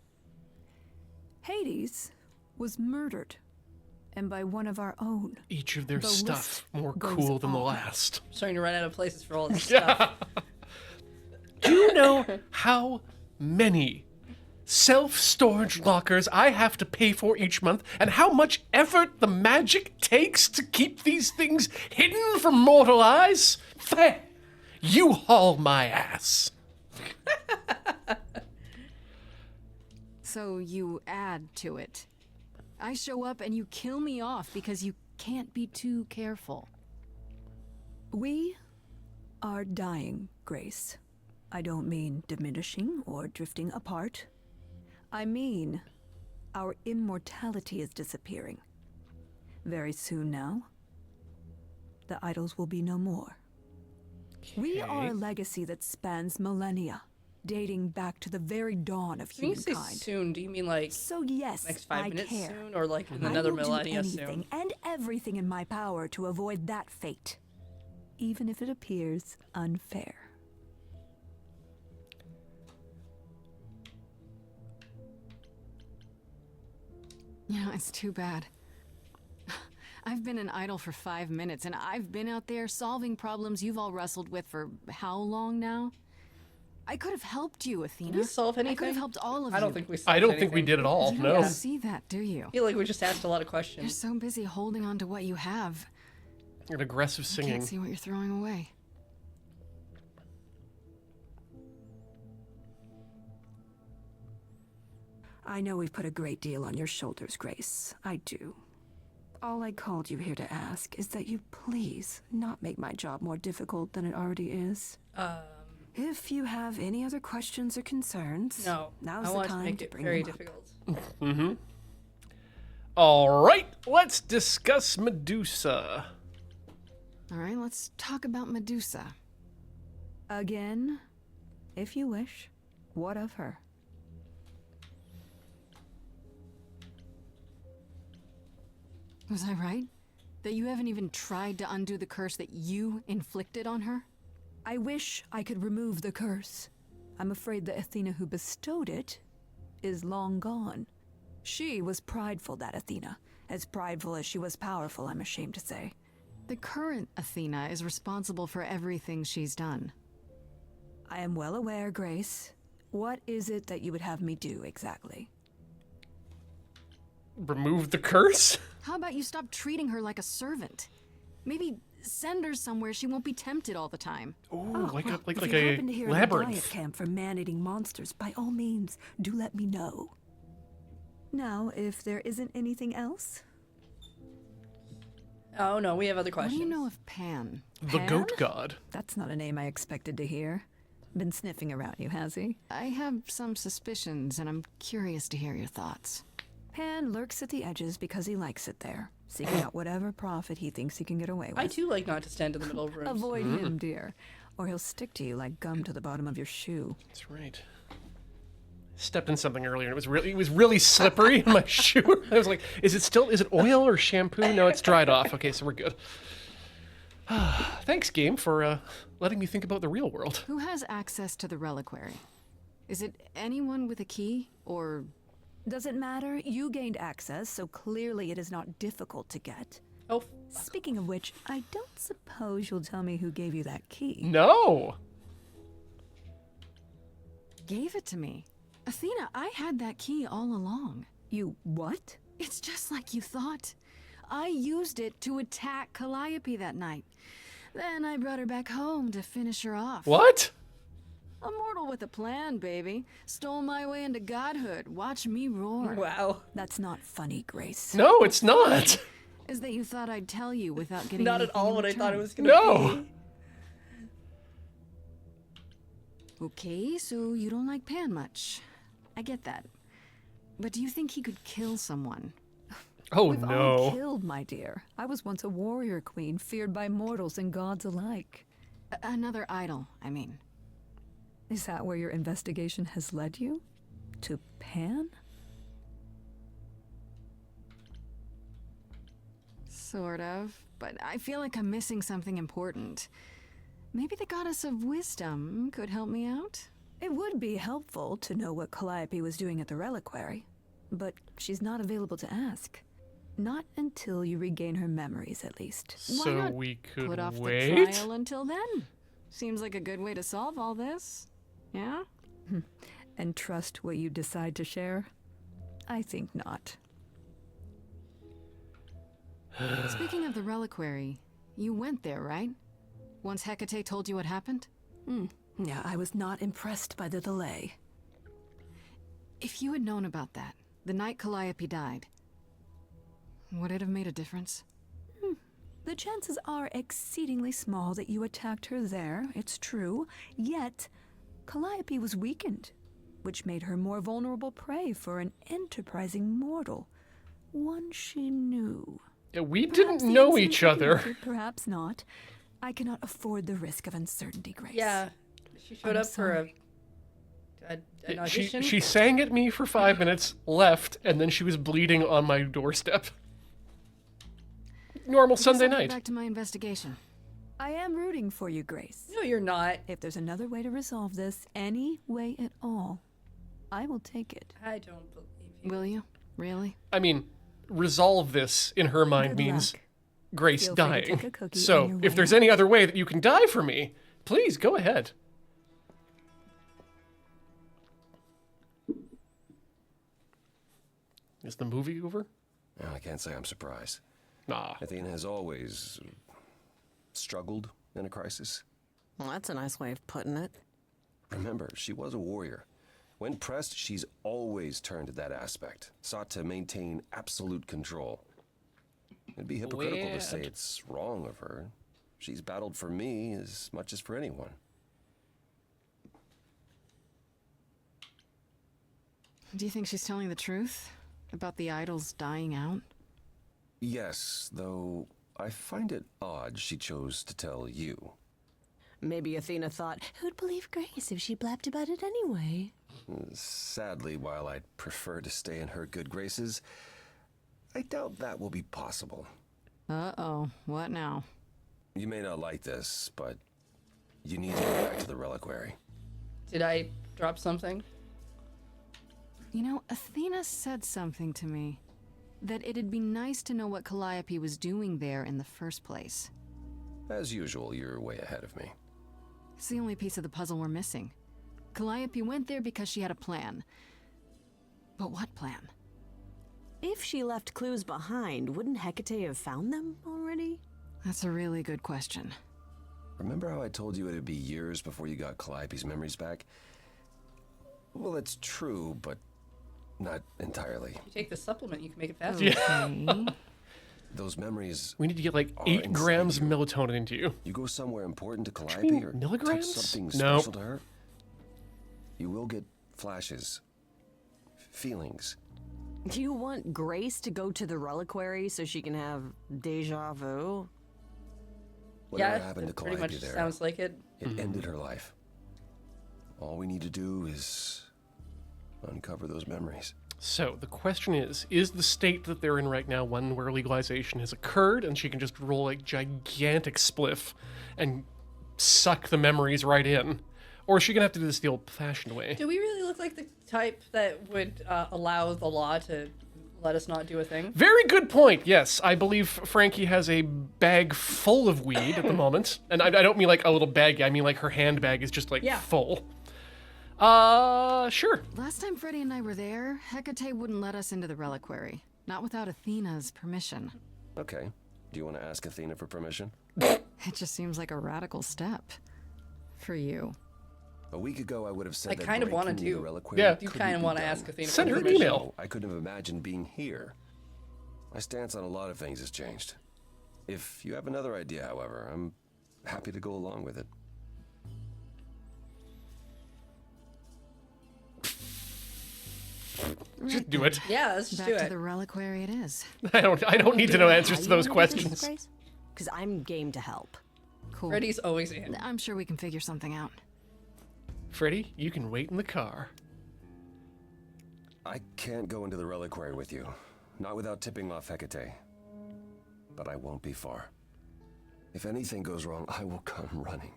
Hades was murdered. And by one of our own. Each of their The stuff list more goes cool than the on. last. I'm starting to run out of places for all this stuff. Do you know how many self-storage lockers I have to pay for each month, and how much effort the magic takes to keep these things hidden from mortal eyes? There, you haul my ass. So you add to it. I show up and you kill me off because you can't be too careful. We are dying, Grace. I don't mean diminishing or drifting apart. I mean, our immortality is disappearing. Very soon now, the idols will be no more. We are a legacy that spans millennia, dating back to the very dawn of When you say humankind. soon, do you mean like So yes, next 5 I minutes care. soon, or like in I another will do millennia anything soon? and everything in my power to avoid that fate, even if it appears unfair. You know, it's too bad. I've been an idol for 5 minutes, and I've been out there solving problems you've all wrestled with for how long now? I could have helped you, Athena. Did we solve I anything? could have helped all of you. I don't think we solved I don't think we anything. did at all. You No. don't see that, do you? I feel like we just asked a lot of You're questions. so busy holding on to what you have. An aggressive You singing. can't see what you're throwing away. I know we've put a great deal on your shoulders, Grace. I do. All I called you here to ask is that you please not make my job more difficult than it already is. If you have any other questions or concerns, No, now's I the want to time make to it bring very them up. difficult. All right, let's discuss Medusa. All right, let's talk about Medusa. Again, if you wish. What of her? Was I right? That you haven't even tried to undo the curse that you inflicted on her? I wish I could remove the curse. I'm afraid the Athena who bestowed it is long gone. She was prideful, that Athena. As prideful as she was powerful, I'm ashamed to say. The current Athena is responsible for everything she's done. I am well aware, Grace. What is it that you would have me do exactly? Remove the curse? How about you stop treating her like a servant? Maybe send her somewhere she won't be tempted all the time. Ooh, like if a you happen to hear of a diet labyrinth. camp for man-eating monsters, by all means, do let me know. Now, if there isn't anything else, Oh no, we have other What questions. do you know of Pan? The goat god. that's not a name I expected to hear. Been sniffing around you, has he? I have some suspicions, and I'm curious to hear your thoughts. Pan lurks at the edges because he likes it there, seeking out whatever profit he thinks he can get away with. I too like not to stand in the middle of rooms. Avoid him, dear, or he'll stick to you like gum to the bottom of your shoe. That's right. Stepped in something earlier and it was really slippery in my shoe. I was like, is it oil or shampoo? No, it's dried off. Okay, so we're good. Thanks, game, for letting me think about the real world. Who has access to the reliquary? Is it anyone with a key, or... Doesn't matter, you gained access, so clearly it is not difficult to get. Oh, Speaking of which, I don't suppose you'll tell me who gave you that key. No. gave it to me? Athena, I had that key all along. You what? It's just like you thought. I used it to attack Calliope that night. Then I brought her back home to finish her off. What? A mortal with a plan, baby. Stole my way into godhood. Watch me roar. wow. That's not funny, Grace. No, it's not. Is that you thought I'd tell you without getting Not at anything all in what I thought it return? was gonna No. be. Okay, so you don't like Pan much. I get that. But do you think he could kill someone? Oh We've all no. killed, my dear. I was once a warrior queen, feared by mortals and gods alike. Another idol, I mean. Is that where your investigation has led you? To Pan? Sort of, but I feel like I'm missing something important. Maybe the goddess of wisdom could help me out? It would be helpful to know what Calliope was doing at the reliquary, but she's not available to ask. Not until you regain her memories, at least. So not we could Put off wait? the trial until then. Seems like a good way to solve all this. Yeah? And trust what you decide to share? I think not. Speaking of the reliquary, you went there, right? Once Hecate told you what happened? Yeah, I was not impressed by the delay. If you had known about that, the night Calliope died, would it have made a difference? The chances are exceedingly small that you attacked her there, it's true. Yet, Calliope was weakened, which made her more vulnerable prey for an enterprising mortal. One she knew. Yeah, we Perhaps didn't the know incident each other. documented, perhaps not. I cannot afford the risk of uncertainty, Grace. Yeah, she showed I'm up for sorry. an audition. She sang at me for 5 minutes, left, and then she was bleeding on my doorstep. Normal Sunday I'll get night. back to my investigation. I am rooting for you, Grace. No, you're not. If there's another way to resolve this, any way at all, I will take it. I don't believe you. Will you? Really? I mean, resolve this in her mind Good means luck. Grace Feel free to dying. take a cookie on So, your if way there's out. any other way that you can die for me, please go ahead. Is the movie over? Well, I can't say I'm surprised. Nah. Athena has always struggled in a crisis. Well, that's a nice way of putting it. Remember, she was a warrior. When pressed, she's always turned to that aspect, sought to maintain absolute control. It'd be hypocritical to say Weird. it's wrong of her. She's battled for me as much as for anyone. Do you think she's telling the truth? About the idols dying out? Yes, though I find it odd she chose to tell you. Maybe Athena thought, who'd believe Grace if she blabbed about it anyway? Sadly, while I'd prefer to stay in her good graces, I doubt that will be possible. Uh-oh. What now? You may not like this, but you need to go back to the reliquary. Did I drop something? You know, Athena said something to me. That it'd be nice to know what Calliope was doing there in the first place. As usual, you're way ahead of me. It's the only piece of the puzzle we're missing. Calliope went there because she had a plan. But what plan? If she left clues behind, wouldn't Hecate have found them already? That's a really good question. Remember how I told you it'd be years before you got Calliope's memories back? Well, it's true, but not entirely. If you take the supplement, you can make it faster. Yeah. Those memories, We need to get like Oh, 8 inside grams of you. melatonin into you. you go somewhere important to you Calliope mean or milligrams? touch something No. special to her, you will get flashes, feelings. Do you want Grace to go to the reliquary so she can have deja vu? Whatever Yeah, happened to it pretty Calliope much there, sounds like it. it ended her life. All we need to do is uncover those memories. So the question is the state that they're in right now one where legalization has occurred and she can just roll a gigantic spliff and suck the memories right in? Or is she going to have to do this the old-fashioned way? Do we really look like the type that would allow the law to let us not do a thing? Very good point. Yes, I believe Frankie has a bag full of weed at the moment. And I don't mean like a little baggie. I mean like her handbag is just like Yeah. full. Sure. Last time Freddy and I were there, Hecate wouldn't let us into the reliquary. Not without Athena's permission. Okay. Do you want to ask Athena for permission? It just seems like a radical step. For you. A week ago, I would have said I that kind of breaking wanna the do- reliquary Yeah. You couldn't kind of be want to done. ask Athena Send for her an permission. email. I couldn't have imagined being here. My stance on a lot of things has changed. If you have another idea, however, I'm happy to go along with it. Just do it. Yeah, let's just Back do to it. the reliquary it is. I don't need to know answers to those questions. Because I'm game to help. Cool. Freddy's always in. I'm sure we can figure something out. Freddy, you can wait in the car. I can't go into the reliquary with you. Not without tipping off Hecate. But I won't be far. If anything goes wrong, I will come running.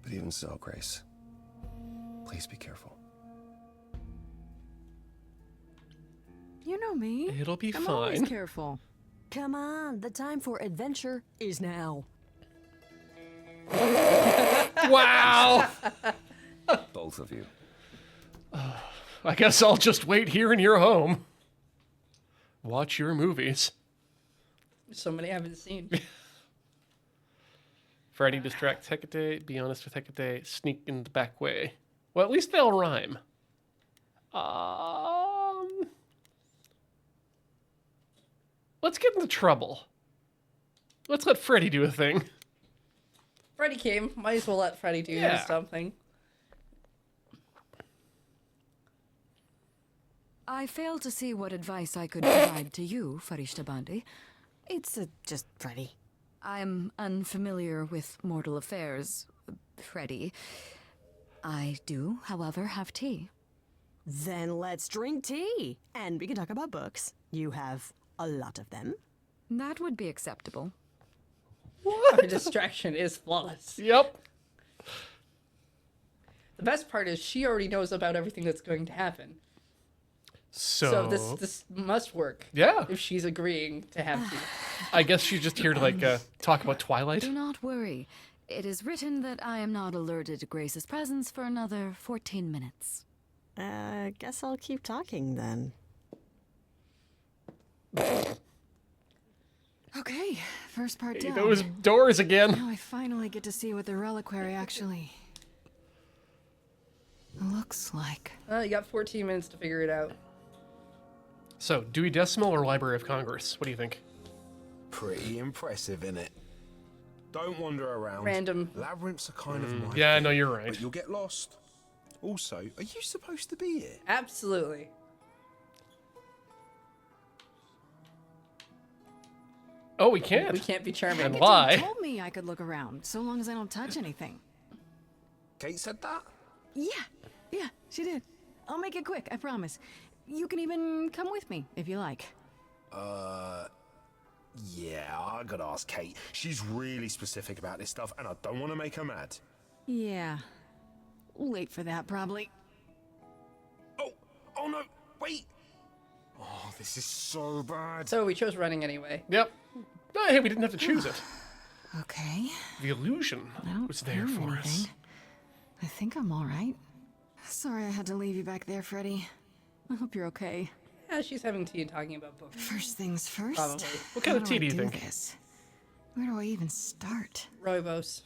But even so, Grace, please be careful. You know me. It'll be I'm fine. always careful. Come on, the time for adventure is now. Wow! Both of you. I guess I'll just wait here in your home. Watch your movies. So many I haven't seen. Freddy distracts Hecate, be honest with Hecate, sneak in the back way. Well, at least they'll rhyme. Let's get into trouble. Let's let Freddy do a thing. Freddy came. Might as well let Freddy do Yeah. something. I fail to see what advice I could provide to you, Farishta Bandi. It's just Freddy. I'm unfamiliar with mortal affairs, Freddy. I do, however, have tea. Then let's drink tea. And we can talk about books. You have a lot of them. That would be acceptable. Our distraction is flawless. Yep. The best part is she already knows about everything that's going to happen. So this must work. Yeah. If she's agreeing to have tea. I guess she's just here to talk about Twilight. Do not worry. It is written that I am not alerted to Grace's presence for another 14 minutes. Guess I'll keep talking then. Okay, first part Hey, done. those doors again. Now I finally get to see what the reliquary actually looks like. You got 14 minutes to figure it out. So, Dewey Decimal or Library of Congress? What do you think? Pretty impressive, innit? Don't wander around. Random. Labyrinths are kind of my Yeah, thing, no, you're right. But you'll get lost. Also, are you supposed to be here? Absolutely. Oh, we can't. We can't be charming. And It lie. told me I could look around, so long as I don't touch anything. Kate said that? Yeah, she did. I'll make it quick, I promise. You can even come with me, if you like. Yeah, I gotta ask Kate. She's really specific about this stuff, and I don't want to make her mad. Yeah. Late for that, probably. Oh no, wait! Oh, this is so bad. So we chose running anyway. Yep. Oh, hey, we didn't have to choose it. Okay. The illusion I don't was there hear for us. anything. I think I'm all right. Sorry I had to leave you back there, Freddy. I hope you're okay. Yeah, she's having tea and talking about books. First things first. Probably. What kind How of tea do you I think? This? Where do I even start? Rooibos.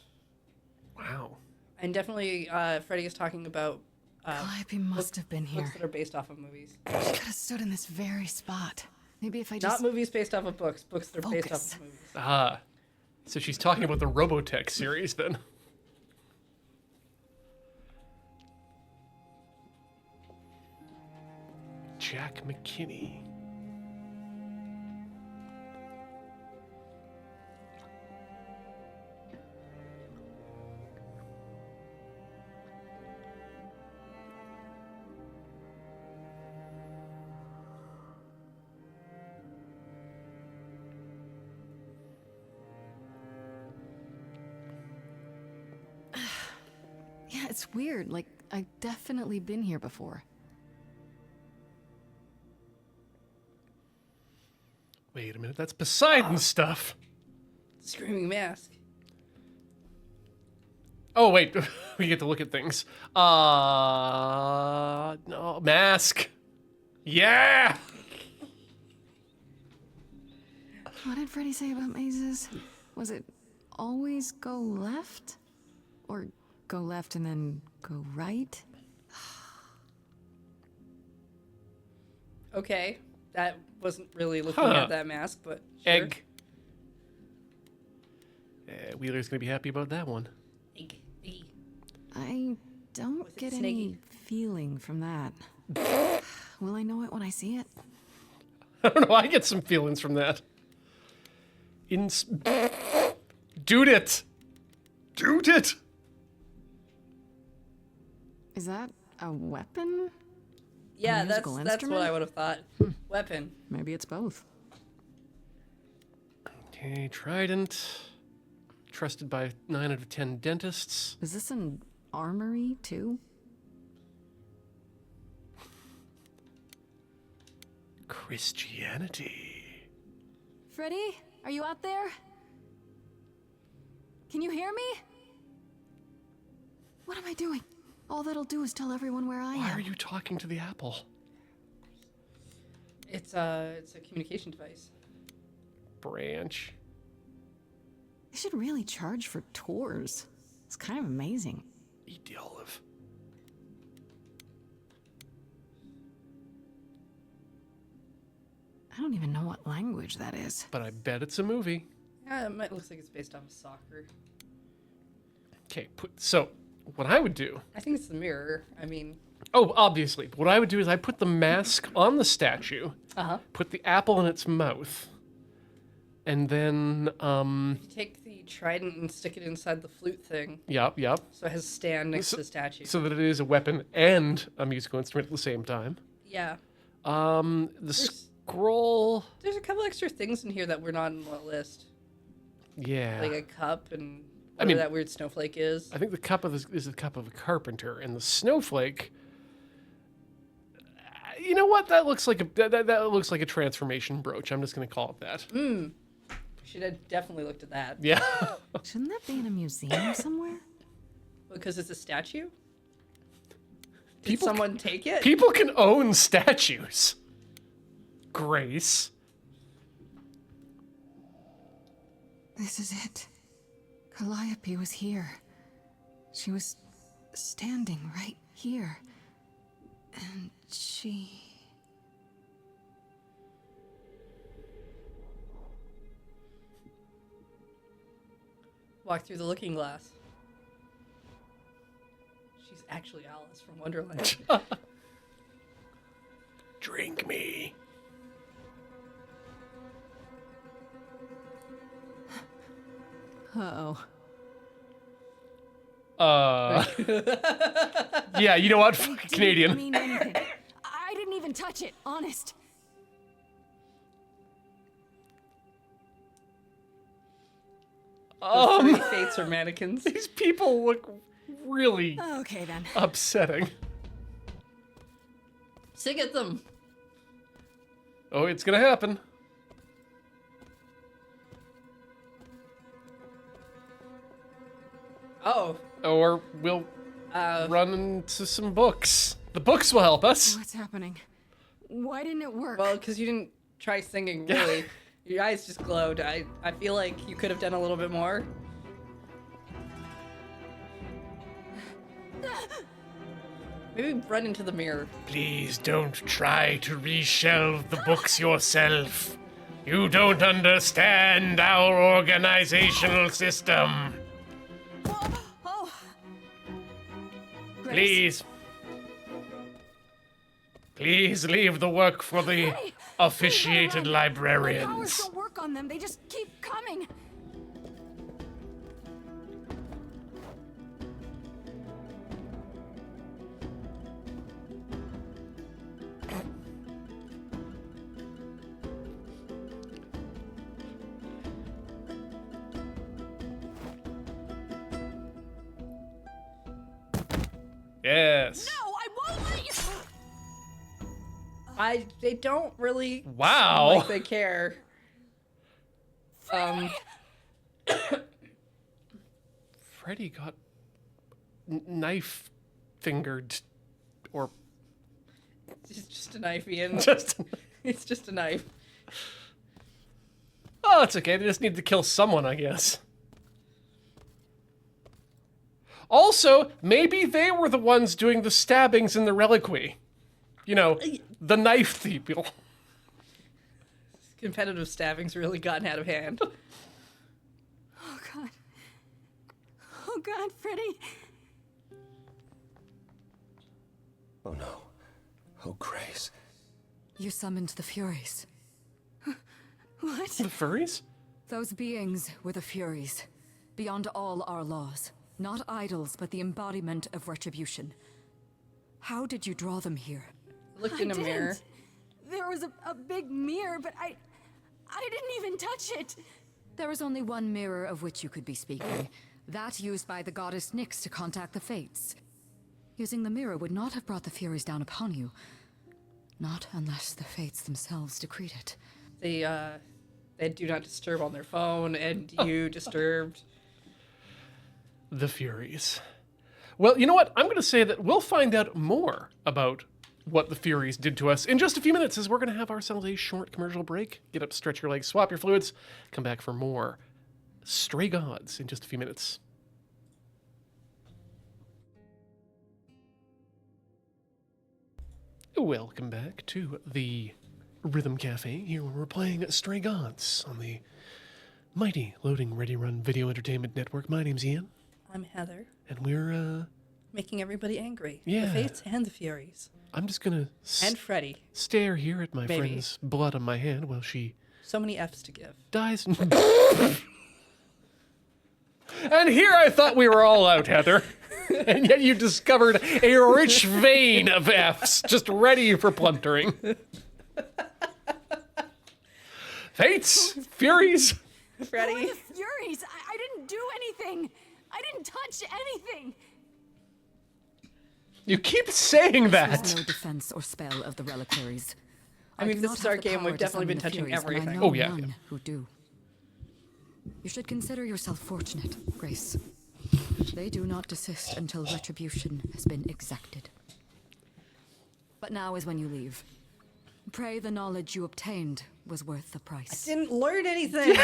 Wow. And definitely Freddy is talking about Calliope must have been here. books that are based off of movies. She could have stood in this very spot. Maybe if I just... Not movies based off of books. Books that are based off Focus. of movies. Ah. So she's talking about the Robotech series then. Jack McKinney. Yeah, it's weird. Like, I've definitely been here before. Wait a minute, that's Poseidon stuff. Screaming Mask. Oh, wait, we get to look at things. No, Mask. Yeah! What did Freddy say about mazes? Was it always go left? Or go left and then go right? Okay. That wasn't really looking Huh. at that mask, but sure. Egg. Wheeler's gonna be happy about that one. Egg. Egg. I don't Was it get any snaky? feeling from that. Will I know it when I see it? I don't know, I get some feelings from that. Dude it! Dude it! Is that a weapon? Yeah, musical that's what instrument? I would have thought. Weapon. Maybe it's both. Okay, trident. Trusted by 9 out of 10 dentists. Is this an armory, too? Christianity. Freddy, are you out there? Can you hear me? What am I doing? All that'll do is tell everyone where I am. Why are you talking to the apple? It's a communication device. Branch. They should really charge for tours. It's kind of amazing. Eat the olive. I don't even know what language that is. But I bet it's a movie. Yeah, it looks like it's based off of soccer. Okay, so what I would do... I think it's the mirror. I mean... Oh, obviously. What I would do is I put the mask on the statue, put the apple in its mouth, and then... You take the trident and stick it inside the flute thing. Yep. So it has a stand next to the statue. So that it is a weapon and a musical instrument at the same time. Yeah. Scroll... There's a couple extra things in here that were not on the list. Yeah. Like a cup and whatever that weird snowflake is. I think the cup is the cup of a carpenter, and the snowflake... You know what? That looks like a transformation brooch. I'm just going to call it that. Should have definitely looked at that. Yeah. Shouldn't that be in a museum somewhere? Because it's a statue? Did someone take it? People can own statues. Grace. This is it. Calliope was here. She was standing right here. And she... Walk through the looking glass. She's actually Alice from Wonderland. Drink me. Uh-oh. Yeah, you know what? Fuck Canadian. Didn't mean anything. I didn't even touch it, honest. Three fates are mannequins. These people look really Okay, then. upsetting. Sing at them. Oh, it's gonna happen. Oh. Or we'll run into some books. The books will help us. What's happening? Why didn't it work? Well, because you didn't try singing, really. Your eyes just glowed. I feel like you could have done a little bit more. Maybe run into the mirror. Please don't try to reshelve the books yourself. You don't understand our organizational system. Please. Please leave the work for the officiated My powers librarians. don't work on them. They just keep coming. Yes. No, I won't let you. They don't really Wow. seem like they care. Freddy got knife fingered, or It's just a knife, Ian. just. It's just a knife. Oh, it's okay. They just need to kill someone, I guess. Also, maybe they were the ones doing the stabbings in the reliquary. You know, the knife people. Competitive stabbing's really gotten out of hand. Oh, God. Oh, God, Freddy. Oh no. Oh, Grace. You summoned the Furies. What? The furries? Those beings were the Furies, beyond all our laws. Not idols, but the embodiment of retribution. How did you draw them here? Looked in a mirror. There was a big mirror, but I didn't even touch it. There is only one mirror of which you could be speaking. That used by the goddess Nyx to contact the Fates. Using the mirror would not have brought the Furies down upon you. Not unless the Fates themselves decreed it. They do not disturb on their phone, and you disturbed. The Furies. Well, you know what? I'm going to say that we'll find out more about what the Furies did to us in just a few minutes, as we're going to have ourselves a short commercial break. Get up, stretch your legs, swap your fluids, come back for more Stray Gods in just a few minutes. Welcome back to the Rhythm Cafe, here where we're playing Stray Gods on the mighty Loading Ready Run Video Entertainment Network. My name's Ian. I'm Heather. And we're, making everybody angry. Yeah. The Fates and the Furies. I'm just gonna And Freddy. stare here at my Maybe. friend's blood on my hand while she So many F's to give. dies. And here I thought we were all out, Heather. And yet you discovered a rich vein of F's just ready for plundering. Fates, Furies. Freddy. The Furies! I didn't do anything! I didn't touch anything! You keep saying There's that. no defense or spell of the reliquaries. I mean, do this not is our have the game. power We've to definitely been summon the touching Furies, but I everything. know Oh, yeah, none yeah. who do. You should consider yourself fortunate, Grace. They do not desist until retribution has been exacted. But now is when you leave. Pray the knowledge you obtained was worth the price. Didn't learn anything.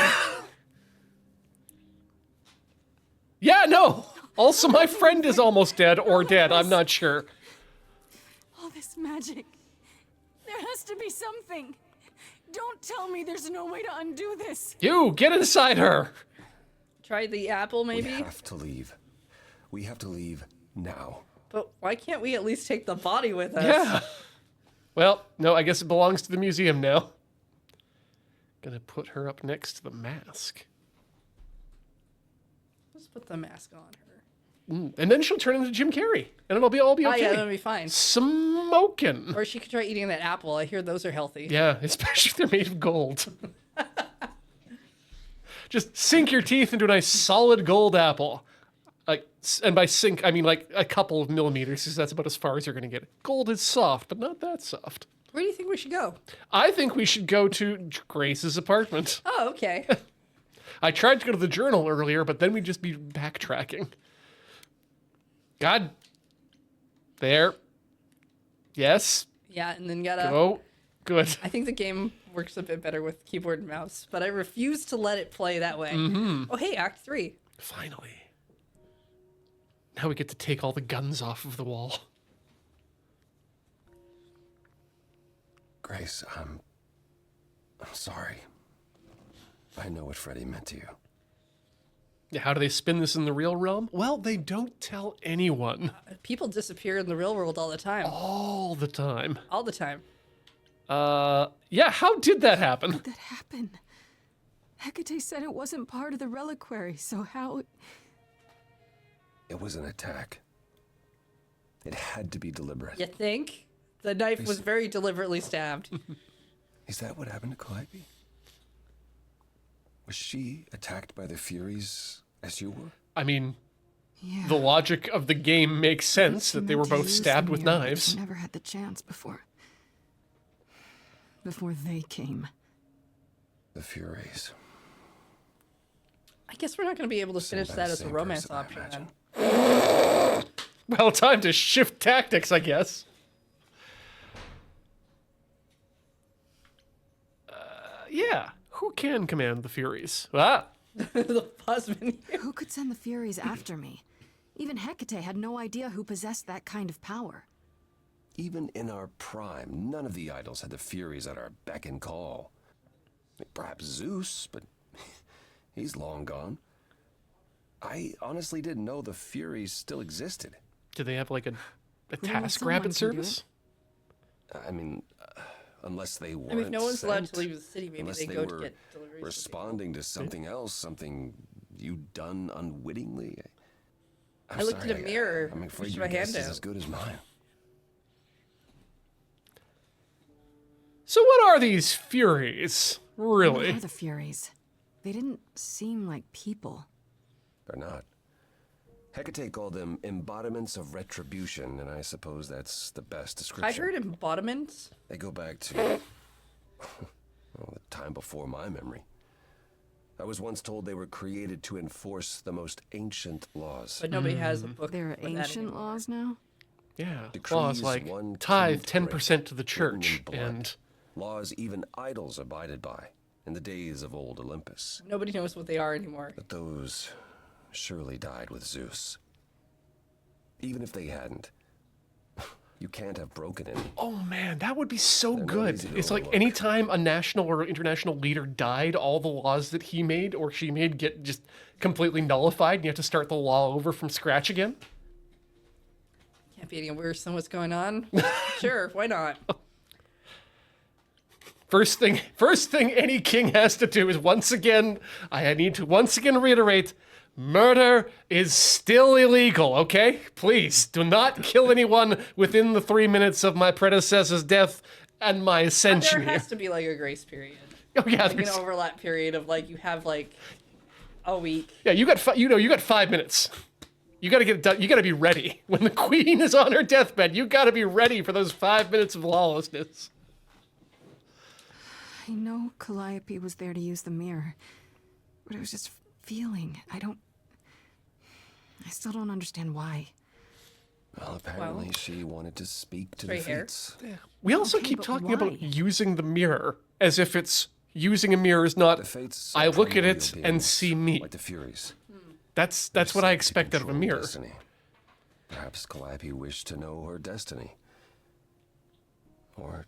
Yeah, no. Also, my friend is almost dead or dead. I'm not sure. All this magic. There has to be something. Don't tell me there's no way to undo this. You, get inside her. Try the apple, We maybe? have to leave. We have to leave now. But why can't we at least take the body with us? Yeah. Well, no, I guess it belongs to the museum now. Gonna put her up next to the mask. Let's put the mask on her. And then she'll turn into Jim Carrey. And it'll all be Oh, okay. yeah, that'll be fine. Smoking. Or she could try eating that apple. I hear those are healthy. Yeah, especially if they're made of gold. Just sink your teeth into a nice solid gold apple. Like, and by sink, I mean like a couple of millimeters, because that's about as far as you're going to get. Gold is soft, but not that soft. Where do you think we should go? I think we should go to Grace's apartment. Oh, okay. I tried to go to the journal earlier, but then we'd just be backtracking. God. There. Yes. Yeah, and then gotta... Go. Good. I think the game works a bit better with keyboard and mouse, but I refuse to let it play that way. Oh, hey, Act 3. Finally. Now we get to take all the guns off of the wall. Grace, I'm sorry. I know what Freddy meant to you. Yeah, how do they spin this in the real realm? Well, they don't tell anyone. People disappear in the real world all the time. All the time. All the time. Yeah, how did that happen? That happened. Hecate said it wasn't part of the reliquary, so how... It was an attack. It had to be deliberate. You think? The knife was very deliberately stabbed. Is that what happened to Calliope? Was she attacked by the Furies as you were? I mean, Yeah. the logic of the game makes sense She that they meant were to both use stabbed the with mirror, but knives. She never had the chance before they came. The Furies. I guess we're not going to be able to Same finish by that the as a same romance person, I option imagine. then. Well, time to shift tactics, I guess. Yeah, who can command the Furies? Ah, The husband. Who could send the Furies after me? Even Hecate had no idea who possessed that kind of power. Even in our prime, none of the idols had the Furies at our beck and call. Perhaps Zeus, but he's long gone. I honestly didn't know the Furies still existed. do they have like a someone task can rabbit do service? I mean, unless they weren't I mean, if no one's allowed sent, to leave the city, maybe unless they they go were to get deliveries. responding to something else, something you'd done unwittingly. I looked in a mirror, I'm afraid pushed your my hand guess is out. as good as mine. So what are these Furies, really? What are the Furies? They didn't seem like people. They're not. Hecate called them embodiments of retribution, and I suppose that's the best description. I heard embodiments. They go back to well, the time before my memory. I was once told they were created to enforce the most ancient laws. But nobody has a book. There are with that ancient anymore. laws now? Yeah, Decrees laws like one tithe king's 10% to the written church, in blood. and Laws even idols abided by in the days of old Olympus. Nobody knows what they are anymore. But those surely died with Zeus. Even if they hadn't, you can't have broken any. oh man, that would be so They're not good. easy to It's like overlook. anytime a national or international leader died, all the laws that he made or she made get just completely nullified, and you have to start the law over from scratch again. Can't be any worse than what's going on. Sure, why not? First thing any king has to do is I need to once again reiterate, murder is still illegal, okay? Please, do not kill anyone within the 3 minutes of my predecessor's death and my ascension There here. has to be like a grace period. Oh yeah, Like an there's- overlap period of like you have like a week. yeah, you got 5 minutes. You gotta get it done. You gotta be ready. When the queen is on her deathbed, you gotta be ready for those 5 minutes of lawlessness. I know Calliope was there to use the mirror, but it was just feeling. I still don't understand why. Well, apparently she wanted to speak to the Straight hair. fates. We also Okay, keep but talking why? about using the mirror as if it's using a mirror is not. The fates I are look at it primordial and beings, see me. like the Furies. That's They're what I said to expect out of a control mirror. Destiny. Perhaps Calliope wished to know her destiny. Or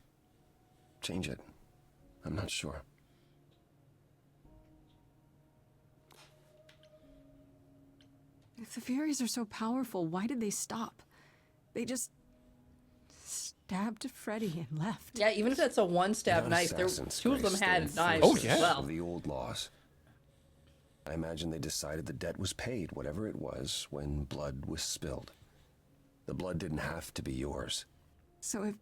change it. I'm not sure. If the Furies are so powerful, why did they stop? They just stabbed Freddy and left. Yeah, even if that's a one stab Young knife, there assassins, two of them Grace, had they're knives Oh, as yeah. well. Of the old laws. I imagine they decided the debt was paid, whatever it was, when blood was spilled. The blood didn't have to be yours. So if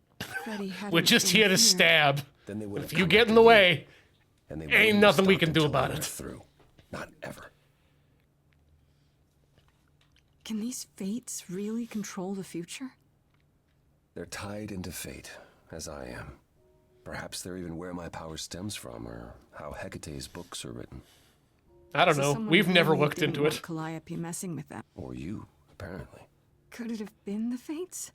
Freddy had We're just here to stab. Then they would If you get in the way, ain't nothing we can do about it. Through. Not ever. Can these fates really control the future? They're tied into fate, as I am. Perhaps they're even where my power stems from, or how Hecate's books are written. I don't So know. someone We've never really looked didn't into want it. Calliope messing with them. Or you, apparently. Could it have been the fates?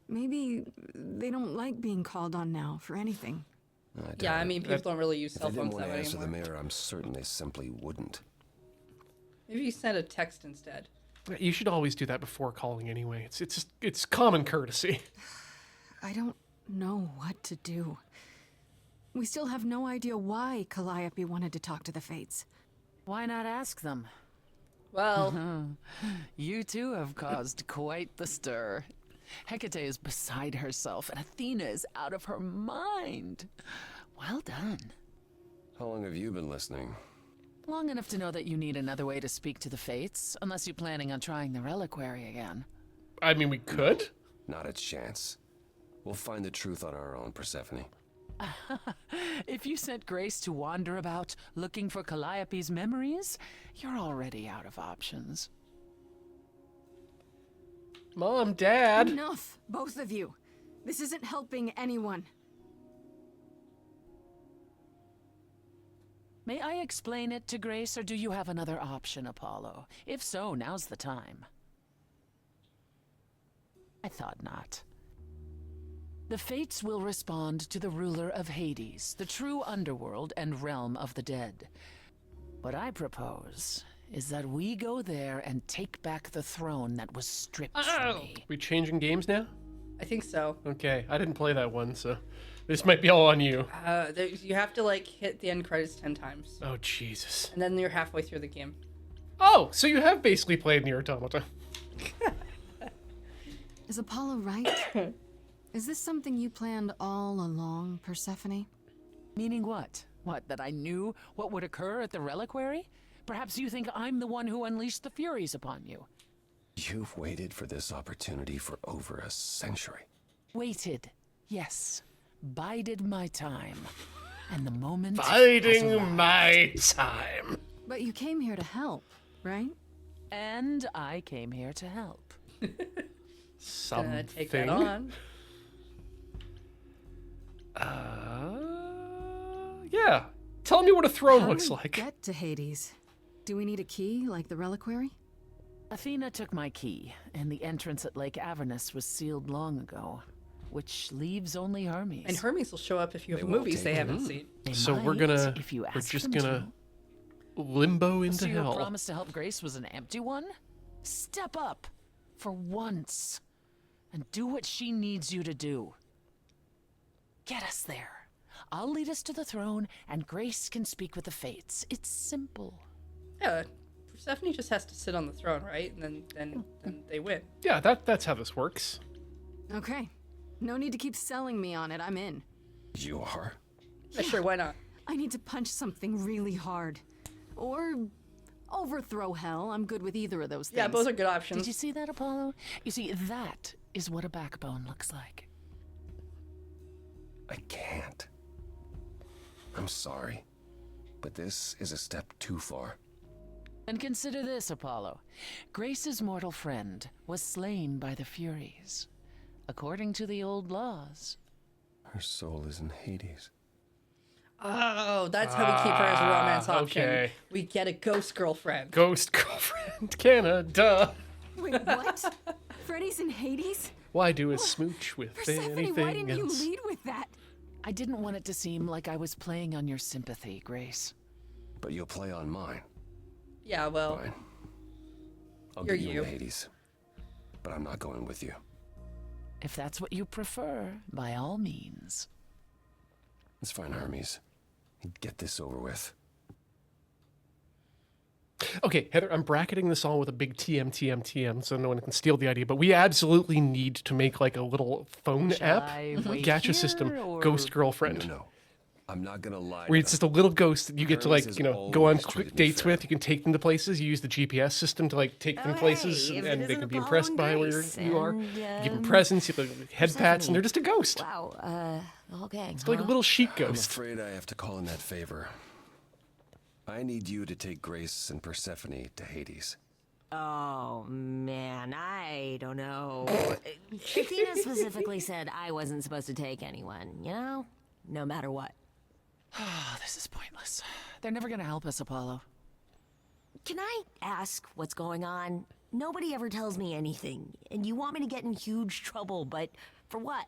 Maybe they don't like being called on now for anything. Yeah, I mean, people don't really use If cell they didn't phones want that to way answer the anymore. mirror, I'm certain they simply wouldn't. Maybe you send a text instead. You should always do that before calling anyway. It's common courtesy. I don't know what to do. We still have no idea why Calliope wanted to talk to the fates. Why not ask them? Well, You too have caused quite the stir. Hecate is beside herself, and Athena is out of her mind. Well done. How long have you been listening? Long enough to know that you need another way to speak to the fates, unless you're planning on trying the reliquary again. I mean, we could. Not a chance. We'll find the truth on our own, Persephone. If you sent Grace to wander about looking for Calliope's memories, you're already out of options. Mom, Dad. Enough, both of you. This isn't helping anyone. May I explain it to Grace, or do you have another option, Apollo? If so, now's the time. I thought not. The Fates will respond to the ruler of Hades, the true underworld and realm of the dead. What I propose is that we go there and take back the throne that was stripped from me. We changing games now? I think so. Okay, I didn't play that one, so this might be all on you. You have to like hit the end credits 10 times, Oh, Jesus. and then you're halfway through the game. Oh, so you have basically played Nier Automata. Is Apollo right? Is this something you planned all along, Persephone? Meaning what? What, that I knew what would occur at the reliquary? Perhaps you think I'm the one who unleashed the Furies upon you. You've waited for this opportunity for over a century. Waited, yes. bided my time, and the moment Biding my time. But you came here to help, right? And I came here to help. Something. Take that on. Yeah. Tell me what a throne How do looks we like. get to Hades? Do we need a key, like the reliquary? Athena took my key, and the entrance at Lake Avernus was sealed long ago, which leaves only Hermes. And Hermes will show up if you have They won't movies take they it. haven't seen. They So might, we're gonna. if you We're ask just them gonna to. limbo into So your hell. promise to help Grace was an empty one? Step up, for once, and do what she needs you to do. Get us there. I'll lead us to the throne, and Grace can speak with the Fates. It's simple. Yeah, Persephone just has to sit on the throne, right? And then they win. Yeah, that's how this works. Okay. No need to keep selling me on it. I'm in. You are? Yeah, sure, why not? I need to punch something really hard. Or overthrow hell. I'm good with either of those things. Yeah, both are good options. Did you see that, Apollo? You see, that is what a backbone looks like. I can't. I'm sorry, but this is a step too far. And consider this, Apollo. Grace's mortal friend was slain by the Furies. According to the old laws. Her soul is in Hades. Oh, that's how we keep her as a romance option. okay. We get a ghost girlfriend. Ghost girlfriend, Canada. Wait, what? Freddy's in Hades? Why do a smooch with Persephone, anything why didn't you else? lead with that? I didn't want it to seem like I was playing on your sympathy, Grace. But you'll play on mine. Yeah, well, Fine. I'll You're get you you. in Hades. But I'm not going with you. If that's what you prefer, by all means. It's fine, Hermes. Get this over with. Okay, Heather, I'm bracketing this all with a big TM so no one can steal the idea, but we absolutely need to make like a little phone app I wait gacha here, system, or- Ghost Girlfriend. No. I'm not gonna lie. Where it's just a little ghost that you get to Hermes like, has you know, go on always quick treated me dates fair. with. You can take them to places. You use the GPS system to like take them Oh, places, hey, if and it they isn't can be Apollo impressed and by where Grace, you are. and, You give them presents, you have like, head pats, and they're just a ghost. Wow, okay. It's like a little sheet I'm ghost. afraid I have to call in that favor. I need you to take Grace and Persephone to Hades. Oh, man, I don't know. Athena specifically said I wasn't supposed to take anyone, you know? No matter what. Oh, this is pointless. They're never gonna help us, Apollo. Can I ask what's going on? Nobody ever tells me anything, and you want me to get in huge trouble, but for what?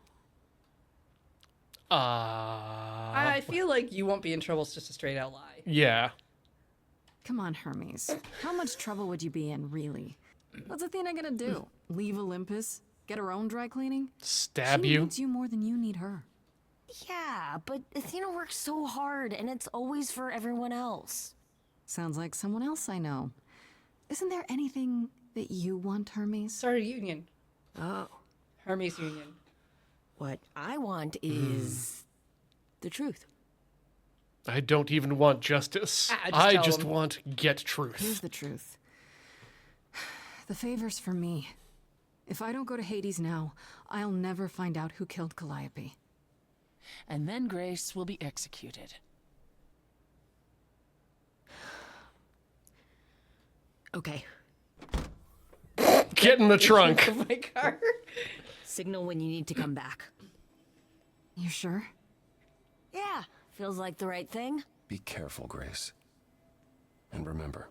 I feel like you won't be in trouble. It's just a straight out lie. Yeah. Come on, Hermes. How much trouble would you be in, really? What's Athena gonna do? Leave Olympus? Get her own dry cleaning? Stab She you. needs you more than you need her. Yeah, but Athena works so hard, and it's always for everyone else. Sounds like someone else I know. Isn't there anything that you want, Hermes? Start a union. Oh. Hermes union. What I want is the truth. I don't even want justice. Just I tell just them. want get Here's truth. the truth. The favor's for me. If I don't go to Hades now, I'll never find out who killed Calliope. And then Grace will be executed. Okay. Get in the trunk. Oh my car. Signal when you need to come back. You sure? Yeah, feels like the right thing. Be careful, Grace. And remember,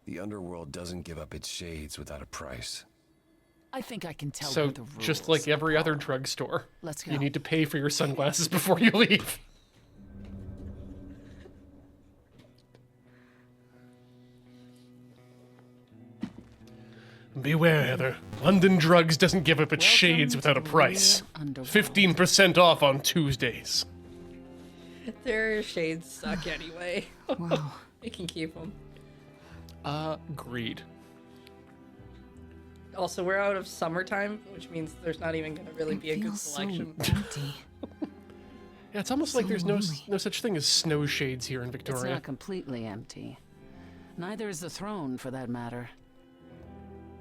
the underworld doesn't give up its shades without a price. I think I can tell So her the rules. just like every other drugstore, Let's go. you need to pay for your sunglasses before you leave. Beware, Heather. London Drugs doesn't give up its shades without a price. 15% off on Tuesdays. Their shades suck anyway. Wow. You can keep them. Agreed. Also, we're out of summertime, which means there's not even going to really be a good Feels selection. so empty. Yeah, it's almost like there's no lonely. no such thing as snow shades here in It's Victoria. not completely empty. Neither is the throne, for that matter.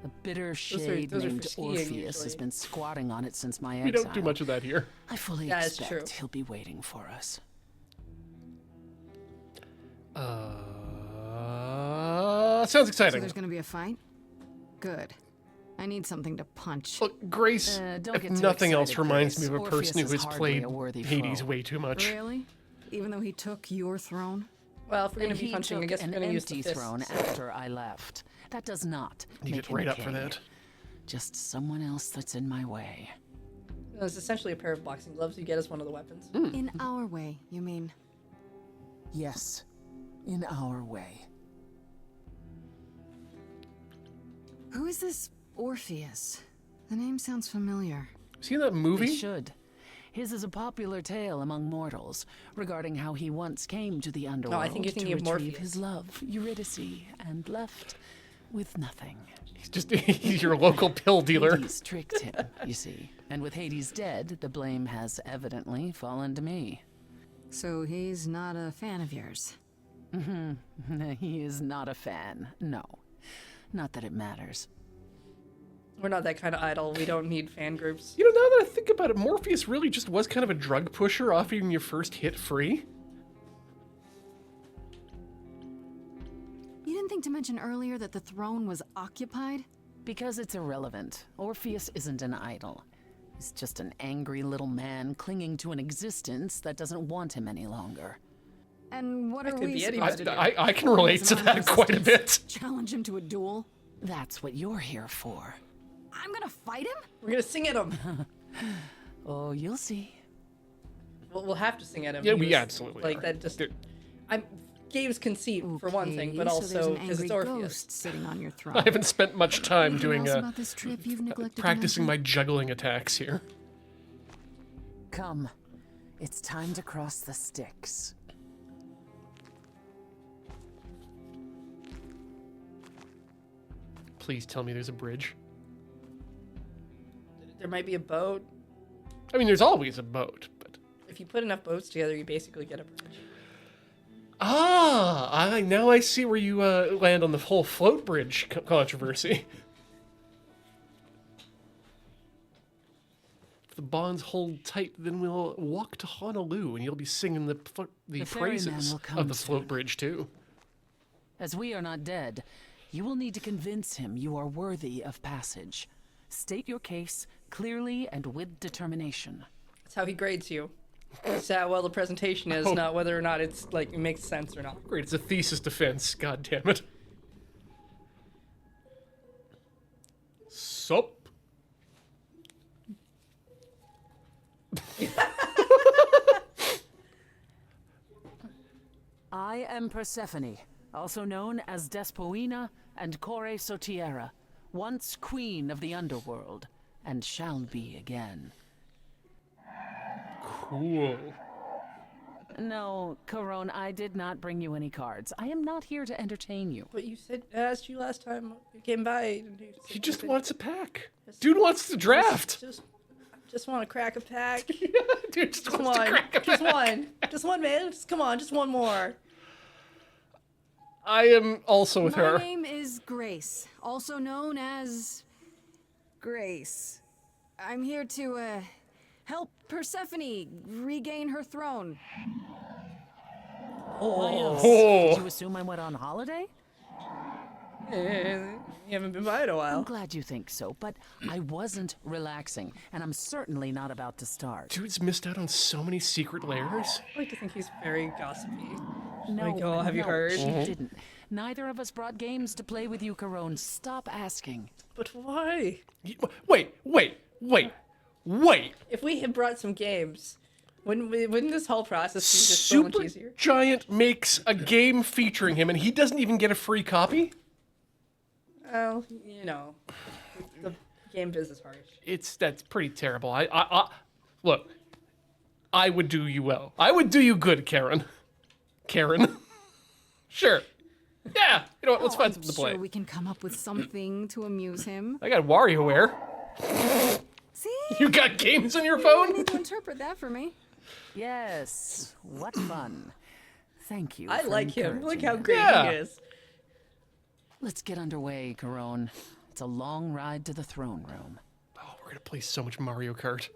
A bitter shade those are named for skiing, Orpheus has usually. been squatting on it since my exile. We don't do much of that here. I fully That is expect true. he'll be waiting for us. Sounds So exciting. there's gonna be a fight? Good. I need something to punch. Look, Grace, Don't if get too nothing else, excited, reminds Grace. me of a Orpheus person who is has hardly played a worthy Hades foe. way too much. Really? Even though he took your throne? Well, if we're gonna He be punching, I took guess we're an gonna use the empty fists. throne after I left. That does not Need make it him right a up for king. that. Just someone else that's in my way. It's essentially a pair of boxing gloves you get as one of the weapons. In our way, you mean? Yes, in our way. Who is this Orpheus? The name sounds familiar. Seen that movie? It should. His is a popular tale among mortals regarding how he once came to the underworld I think you're thinking to of retrieve Morpheus. his love, Eurydice, and left with nothing. He's your local pill dealer. Hades tricked him, you see. And with Hades dead, the blame has evidently fallen to me. So he's not a fan of yours? He is not a fan, no. Not that it matters. We're not that kind of idol. We don't need fan groups. You know, now that I think about it, Morpheus really just was kind of a drug pusher, offering your first hit free. You didn't think to mention earlier that the throne was occupied? Because it's irrelevant. Orpheus isn't an idol. He's just an angry little man clinging to an existence that doesn't want him any longer. And what are could we be supposed to do? I can relate to that quite a bit. Challenge him to a duel? That's what you're here for. I'm gonna fight him? We're gonna sing at him. Oh, you'll see. We'll have to sing at him. Yeah, He we was- absolutely like are. that. Just Dude. game's conceit for one thing, but Okay, so there's also an because it's angry Orpheus. ghost sitting on your throne. I haven't spent much time Anything doing else about this trip you've neglected to practicing my mention? juggling attacks here. Come. It's time to cross the Styx. Please tell me there's a bridge. There might be a boat. I mean, there's always a boat, but... If you put enough boats together, you basically get a bridge. Now I see where you land on the whole float bridge controversy. If the bonds hold tight, then we'll walk to Honolulu, and you'll be singing the ferryman praises will come of the float soon. bridge too. As we are not dead, you will need to convince him you are worthy of passage. State your case clearly and with determination. That's how he grades you. It's how well the presentation is, not whether or not it's like it makes sense or not. Great, it's a thesis defense. God damn it. Sup? I am Persephone, also known as Despoina and Kore Sotiera, once queen of the underworld, and shall be again. Cool. No, Corone, I did not bring you any cards. I am not here to entertain you. But you said I asked you last time you came by. And you said He just you wants a pack. Dude wants to draft. just want to crack a pack. Dude just Just wants to one. crack a Just pack. one. Just one, man. Just come on. Just one more. I am also with My her. name is Grace, also known as Grace. I'm here to help Persephone regain her throne. Did you assume I went on holiday? You haven't been by in a I'm while. glad you think so, but I wasn't relaxing, and I'm certainly not about to start. Dude's missed out on so many secret layers. I like to think he's very gossipy. No, Like, oh, have you no, heard? She didn't. Neither of us brought games to play with you, Corone. Stop asking. But why? Wait. If we had brought some games, wouldn't this whole process be just so much Super easier? Giant makes a game featuring him, and he doesn't even get a free copy? Well, you know, the game biz is harsh. That's pretty terrible. Look, I would do you well. I would do you good, Karen. Sure. Yeah, you know what, let's find something to play. Sure, we can come up with something to amuse him. I got WarioWare. See? You got games on your You phone? need to interpret that for me. Yes, what fun. Thank you. I for like him. encouraging Look how me. great Yeah. he is. Let's get underway, Corone. It's a long ride to the throne room. Oh, we're gonna play so much Mario Kart.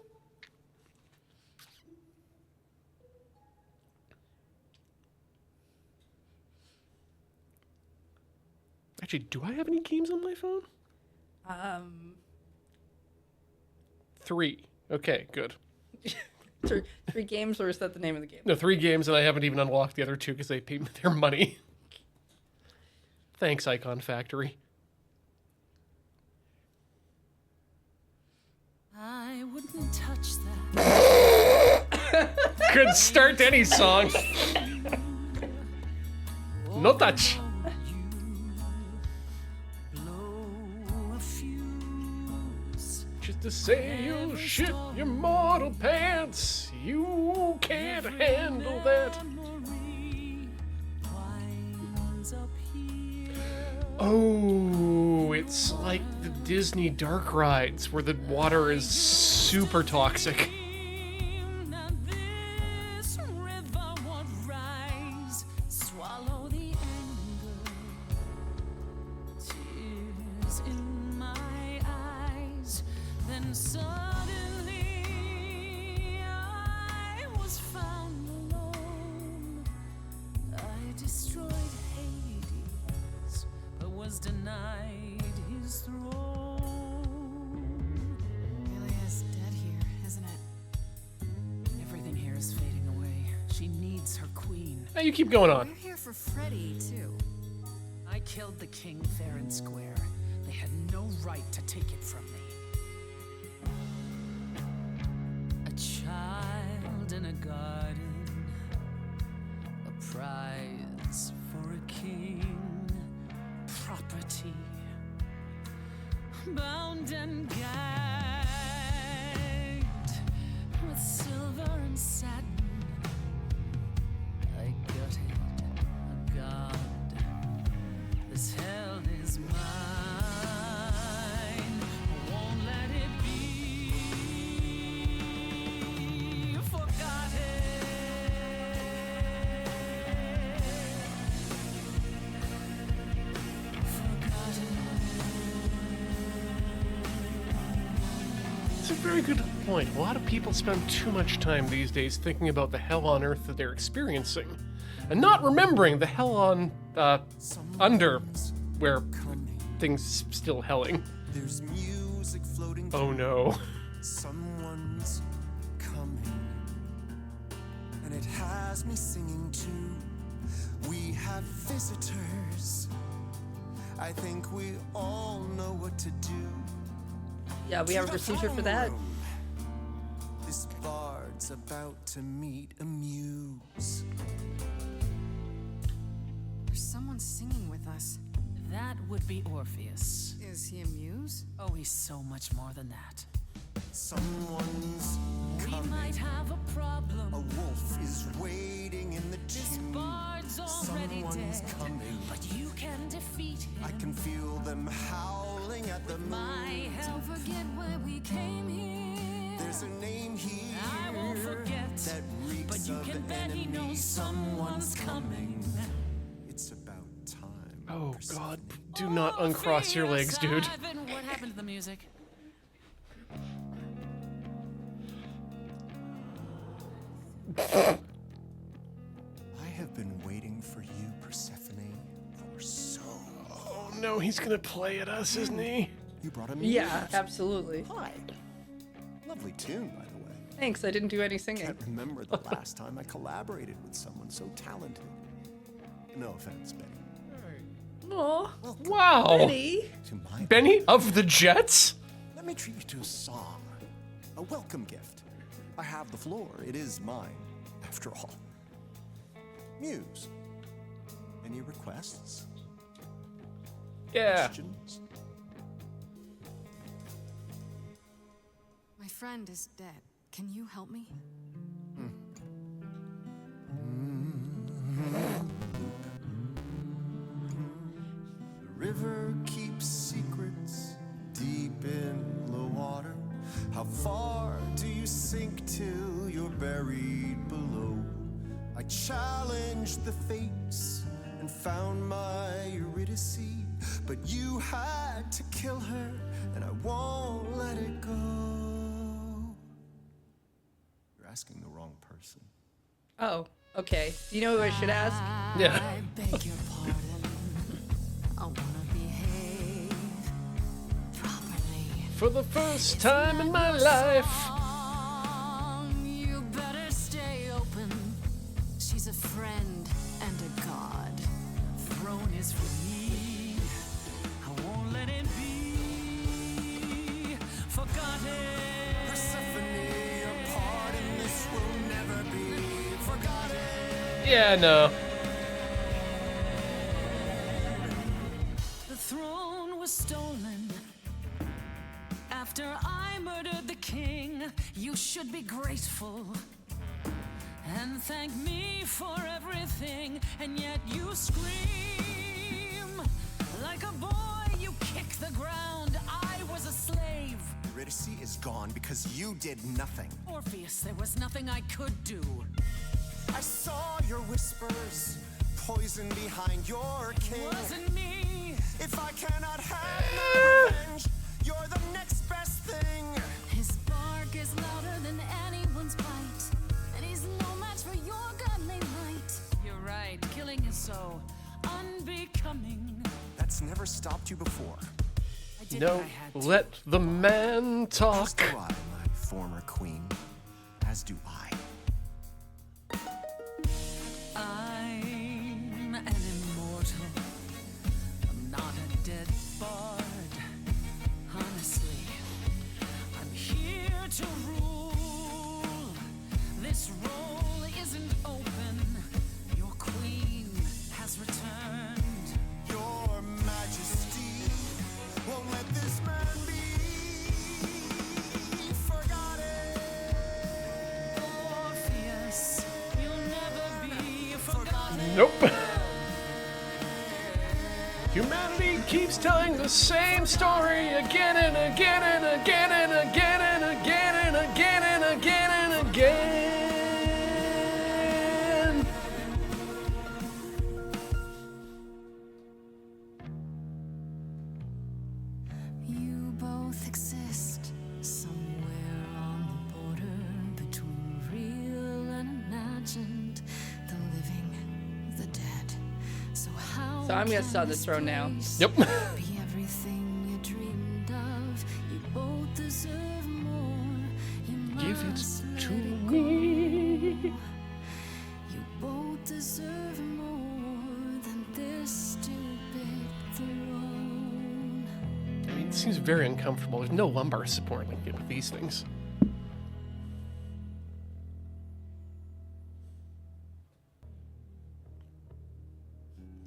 Actually, do I have any games on my phone? 3. Okay, good. 3 games, or is that the name of the game? No, 3 games, and I haven't even unlocked the other 2 because they paid me their money. Thanks, Icon Factory. I wouldn't touch that. Good start to any song. No touch. Just to say you shit your mortal pants. You can't handle that. Oh, it's like the Disney dark rides where the water is super toxic. Denied his throne. Really is dead here, isn't it? Everything here is fading away. She needs her queen. Hey, you keep going on. We're here for Freddy, too. I killed the king fair and square. They had no right to take it from me. A child in a garden, a prize for a king. Property, bound and gagged with silver and satin. I gutted a god. This hell is mine. Won't let it be forgotten. It's a very good point. A lot of people spend too much time these days thinking about the hell on earth that they're experiencing, and not remembering the hell on under, where things still helling. There's music floating. Oh no. Someone's coming, and it has me singing too. We have visitors. I think we all know what to do. Yeah, we have a procedure for that. This bard's about to meet a muse. There's someone singing with us. That would be Orpheus. Is he a muse? Oh, he's so much more than that. Someone's coming. We might have a problem. A wolf is waiting in the This tomb. bard's already Someone's dead, coming. but you can defeat him. I can feel them howling at the moon. My help. Don't forget why we came here. There's a name here I won't forget, that reeks but you of can bet he enemy. knows someone's coming. It's about time. Oh god, do not uncross your legs, dude. What happened to the music? I have been waiting for you, Persephone, for so long. Oh no, he's gonna play at us, isn't he? You brought a muse. Yeah, absolutely. Hi. Lovely tune, by the way. Thanks, I didn't do any singing. Can't remember the last time I collaborated with someone so talented. No offense, Benny. Aw, Wow. Benny. To my Benny of the Jets? Let me treat you to a song. A welcome gift. I have the floor. It is mine, after all. Muse. Any requests? Yeah. Questions? My friend is dead. Can you help me? The river keeps secrets deep in the water. How far do you sink till you're buried below? I challenged the fates and found my Eurydice, but you had to kill her, and I won't let it go. You're asking the wrong person. Oh, okay. You know who I should ask? Yeah. I beg your pardon. I wanna behave properly. For the first time in my life. You better stay open. She's a friend and a god. Throne is for me. I won't let it be forgotten. Persephone, your part in this will never be forgotten. Yeah, no. The throne was stolen after I murdered the king. You should be grateful and thank me for everything, and yet you scream like a boy. You kick the ground. I was a slave. Eurydice is gone because you did nothing. Orpheus, there was nothing I could do. I saw your whispers, poison behind your king. Wasn't me. If I cannot have my revenge, you're the next best thing. His bark is louder than anyone's bite, and he's no match for your godly might. You're right. Killing is so unbecoming. That's never stopped you before. I did No, what I had to. let the man As talk. do I, my former queen. As do I. I'm an immortal. I'm not a dead bard. Honestly, I'm here to rule. This role isn't open. Your queen has returned. Your Majesty won't let this man be forgotten. Orpheus, you'll never be forgotten. Nope. Humanity keeps telling the same story again and again and again and again and again and again and again and again. You both exist somewhere on the border between real and imagined, the living, the dead. So how So I'm gonna can start the this throne now. place Yep. be everything you dreamed of? You both deserve more. You Give it must to let it me. go. You both deserve more than this stupid throne. I mean, it seems very uncomfortable. There's no lumbar support like you get with these things.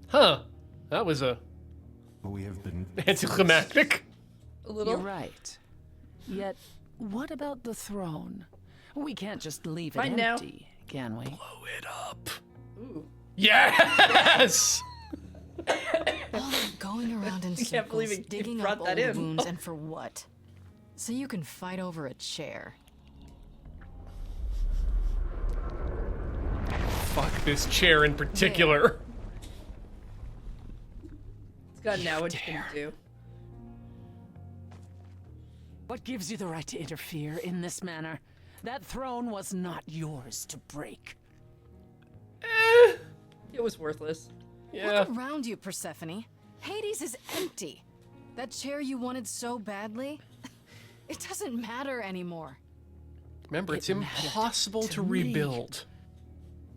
Huh. That was a We have been anticlimactic. A little. You're right. Yet, what about the throne? We can't just leave it Fine now. empty, can we? Blow it up. Ooh. Yes! All that going around in I can't believe circles, he digging brought up that old in. wounds, and for what? So you can fight over a chair. Fuck this chair in particular. It's gone now. What you can do? What gives you the right to interfere in this manner? That throne was not yours to break. It was worthless. Yeah. Look around you, Persephone. Hades is empty. That chair you wanted so badly, it doesn't matter anymore. Remember, it's It mattered impossible to to me. rebuild.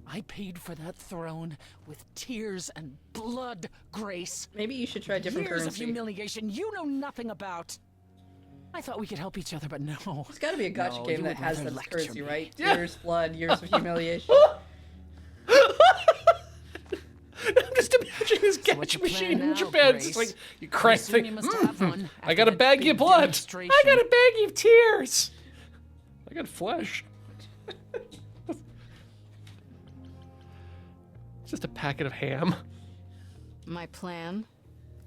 I paid for that throne with tears and blood, Grace. Maybe you should try different Years of currency. humiliation you know nothing about. I thought we could help each other, but no. There's got to be a gotcha No, game you that would has rather that lecture currency, me. right? Yeah. Years, blood, years of humiliation. I'm just imagining this what's catch your machine plan in now, Japan. It's just Grace? like you crank assume thing. you must have one I after got a that baggie big of blood. I demonstration. got a baggie of tears. I got flesh. Just a packet of ham. My plan?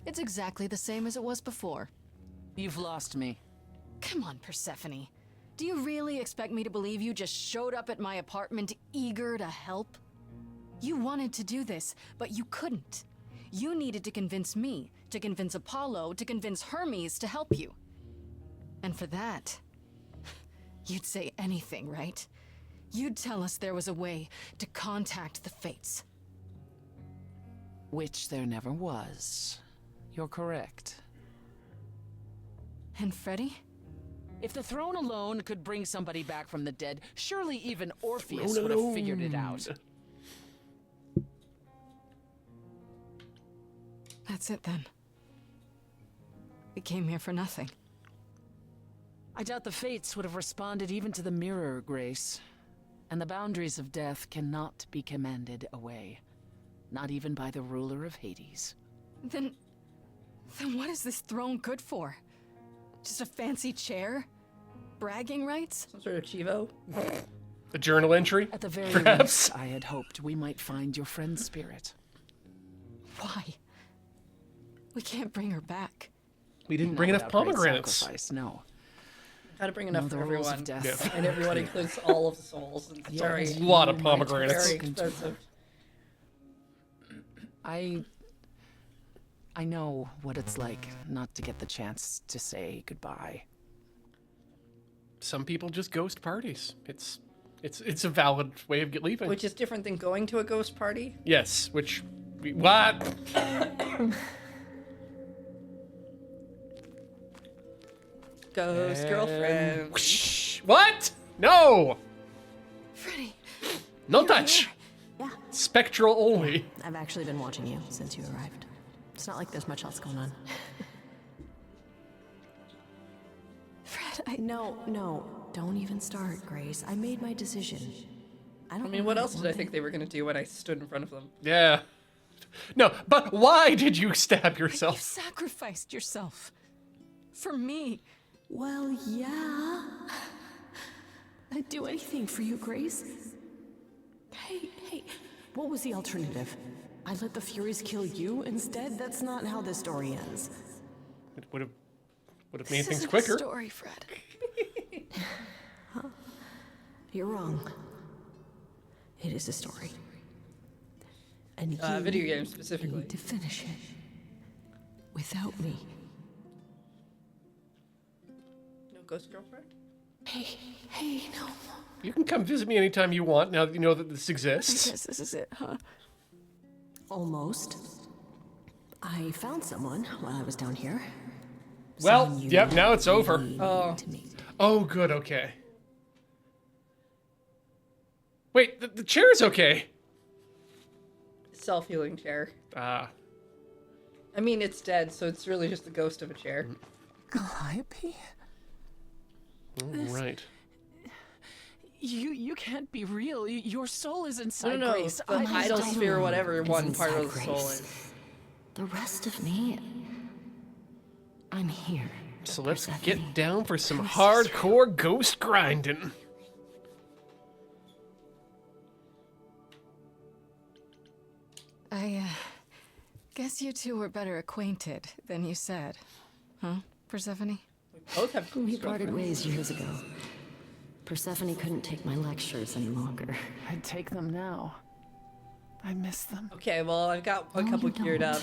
It's exactly the same as it was before. You've lost me. Come on, Persephone. Do you really expect me to believe you just showed up at my apartment eager to help? You wanted to do this, but you couldn't. You needed to convince me to convince Apollo, to convince Hermes to help you. And for that, you'd say anything, right? You'd tell us there was a way to contact the Fates. Which there never was. You're correct. And Freddy? If the throne alone could bring somebody back from the dead, surely even Orpheus would have figured it out. That's it then. We came here for nothing. I doubt the Fates would have responded even to the mirror, Grace. And the boundaries of death cannot be commanded away. Not even by the ruler of Hades. Then what is this throne good for? Just a fancy chair? Bragging rights? Some sort of chivo? A journal entry? At the very perhaps? least, I had hoped we might find your friend's spirit. Why? We can't bring her back. We didn't Not bring enough without great pomegranates. sacrifice, no. Gotta bring enough No, the for rules of everyone. death. Yeah. And everyone includes all of the souls. And Yeah, sorry. A lot of you might pomegranates. Very spoken to expensive. I know what it's like not to get the chance to say goodbye. Some people just ghost parties. It's a valid way of leaving. Which is different than going to a ghost party. Yes, what? Ghost girlfriend. Whoosh. What? No! Freddy! No touch! Yeah, Spectral only. I've actually been watching you since you arrived. It's not like there's much else going on. Fred, No, don't even start, Grace. I made my decision. I mean, what else did I think they were gonna do when I stood in front of them? Yeah. No, but why did you stab You yourself? sacrificed yourself. For me. Well, yeah. I'd do anything for you, Grace. Hey, what was the alternative? I let the Furies kill you instead? That's not how this story ends. It would have made This things isn't quicker. a story, Fred. You're wrong. It is a story. And you Video games specifically. need to finish it. Without me. No ghost girlfriend? Hey, no. You can come visit me anytime you want now that you know that this exists. I guess this is it, huh? Almost. I found someone while I was down here. Well, Someone you yep, now it's over. need Oh. to meet. Oh, good, okay. Wait, the chair's okay. Self-healing chair. Ah. I mean, it's dead, so it's really just the ghost of a chair. Calliope? Right. You can't be real. Your soul is inside No, Grace. the idol sphere or whatever It's one part inside of the soul Grace. is. The rest of me, I'm here. So let's Persephone. get down for some hardcore ghost grinding. I guess you two were better acquainted than you said. Huh, Persephone? Both have We ghost parted girlfriends. ways years ago. Persephone couldn't take my lectures any longer. I'd take them now. I miss them. Okay, well, I've got a No, couple you geared don't. up.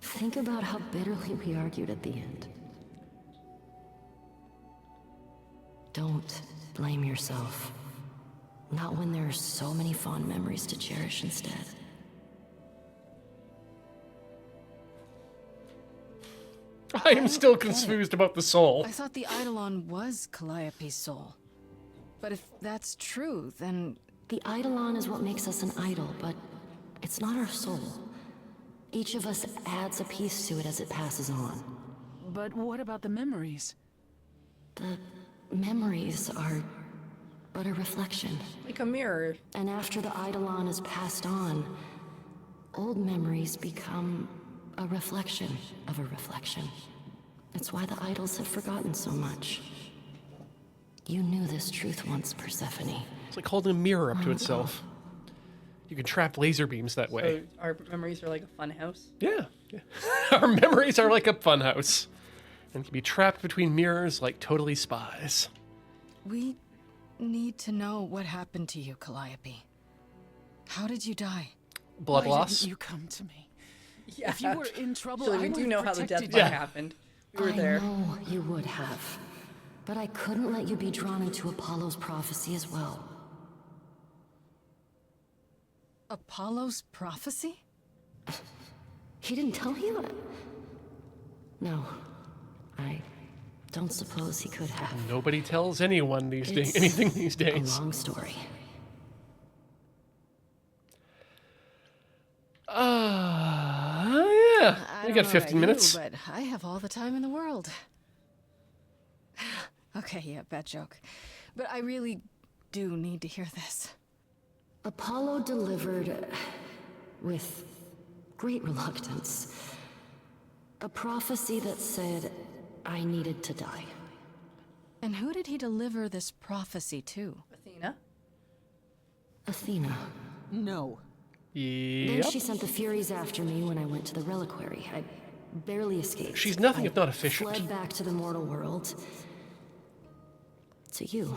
Think about how bitterly we argued at the end. Don't blame yourself. Not when there are so many fond memories to cherish instead. I am still confused about the soul. I thought the Eidolon was Calliope's soul. But if that's true, then The Eidolon is what makes us an idol, but it's not our soul. Each of us adds a piece to it as it passes on. But what about the memories? The memories are but a reflection. Like a mirror. And after the Eidolon is passed on, old memories become a reflection of a reflection. That's why the idols have forgotten so much. You knew this truth once, Persephone. It's like holding a mirror up to itself. You can trap laser beams that way. So our memories are like a fun house. Yeah. Our memories are like a funhouse and can be trapped between mirrors like totally spies. we need to know what happened to you, Calliope. How did you die? Blood Why loss. didn't you come to me? Yeah. If you were in trouble, Actually, I we would do have know how the death protected bug you. happened. We were I there. know you would have. But I couldn't let you be drawn into Apollo's prophecy as well. Apollo's prophecy? He didn't tell you? No. I don't suppose he could have. Nobody tells anyone these days It's anything these days. A long story. Yeah. I We don't got know 15 about minutes. You, but I have all the time in the world. Okay, yeah, bad joke. But I really do need to hear this. Apollo delivered, with great reluctance, a prophecy that said I needed to die. And who did he deliver this prophecy to? Athena? Athena. No. Then Yep. she sent the Furies after me when I went to the reliquary. I barely escaped. She's nothing I if not efficient. fled back to the mortal world. To you.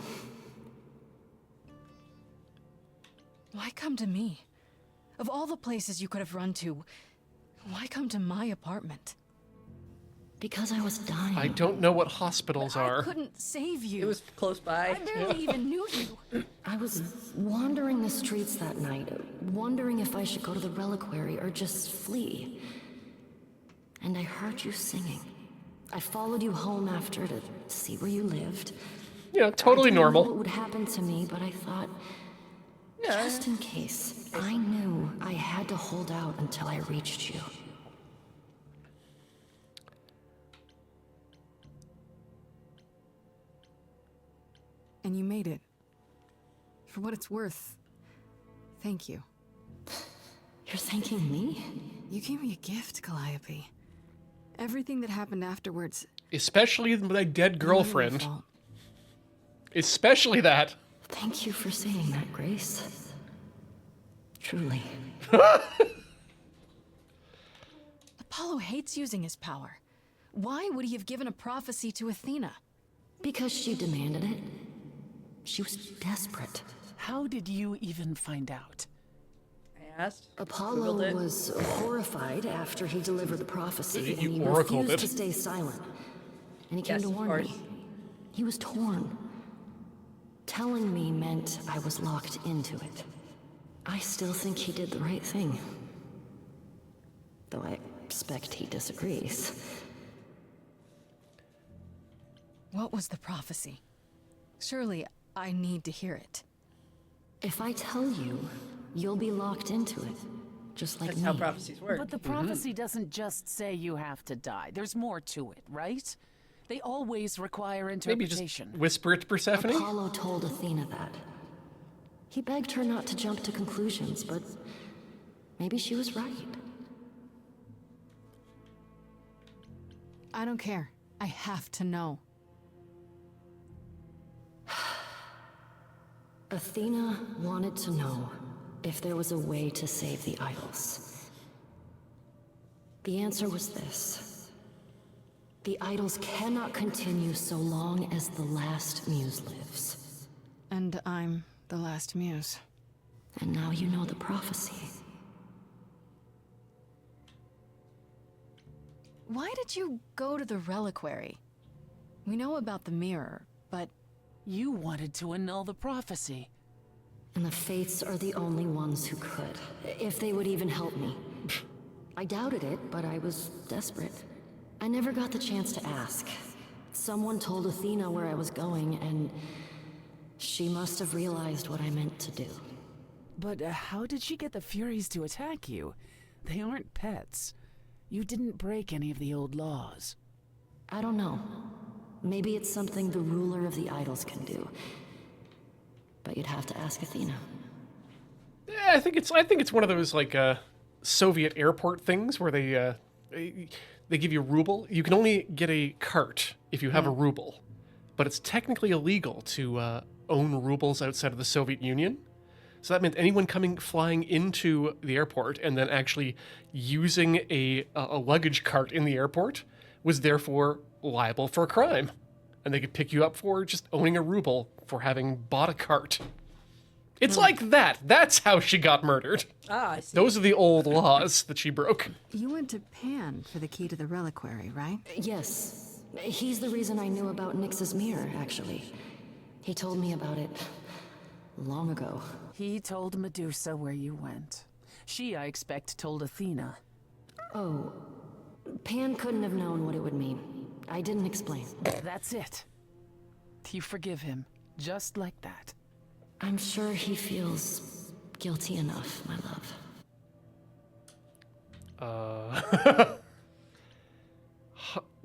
Why come to me? Of all the places you could have run to, why come to my apartment? Because I was dying. I don't know what hospitals I are. couldn't save you. It was close by. I barely even knew you. I was wandering the streets that night, wondering if I should go to the reliquary or just flee. And I heard you singing. I followed you home after to see where you lived. Yeah, totally I didn't know normal. what would happen to me, but I thought, just in case, I knew I had to hold out until I reached you. And you made it. For what it's worth, thank you. You're thanking me? You gave me a gift, Calliope. Everything that happened afterwards. Especially my dead not girlfriend. your fault. Especially that. Thank you for saying that, Grace. Truly. Apollo hates using his power. Why would he have given a prophecy to Athena? Because she demanded it. She was desperate. How did you even find out? I asked. Apollo Googled it. was horrified after he delivered the prophecy, You and he oracled refused it. to stay silent. And he came Yes, to of warn course. me. He was torn. Telling me meant I was locked into it. I still think he did the right thing. Though I expect he disagrees. What was the prophecy? Surely I need to hear it. If I tell you, you'll be locked into it. Just like That's me. how prophecies work. But the prophecy doesn't just say you have to die. There's more to it, right? They always require Maybe just interpretation. whisper it to Persephone. Apollo told Athena that. He begged her not to jump to conclusions, but maybe she was right. I don't care. I have to know. Athena wanted to know if there was a way to save the idols. The answer was this. The idols cannot continue so long as the last muse lives. And I'm the last muse. And now you know the prophecy. Why did you go to the reliquary? We know about the mirror, but You wanted to annul the prophecy. And the Fates are the only ones who could, if they would even help me. I doubted it, but I was desperate. I never got the chance to ask. Someone told Athena where I was going, and she must have realized what I meant to do. But how did she get the Furies to attack you? They aren't pets. You didn't break any of the old laws. I don't know. Maybe it's something the ruler of the idols can do. But you'd have to ask Athena. Yeah, I think it's one of those like Soviet airport things where they give you a ruble. You can only get a cart if you have a ruble, but it's technically illegal to own rubles outside of the Soviet Union. So that meant anyone flying into the airport and then actually using a luggage cart in the airport was therefore liable for a crime. And they could pick you up for just owning a ruble for having bought a cart. It's like that. That's how she got murdered. Ah, I see. Those are the old laws that she broke. You went to Pan for the key to the reliquary, right? Yes. He's the reason I knew about Nyx's mirror, actually. He told me about it long ago. He told Medusa where you went. She, I expect, told Athena. Oh, Pan couldn't have known what it would mean. I didn't explain. That's it. You forgive him, just like that. I'm sure he feels guilty enough, my love.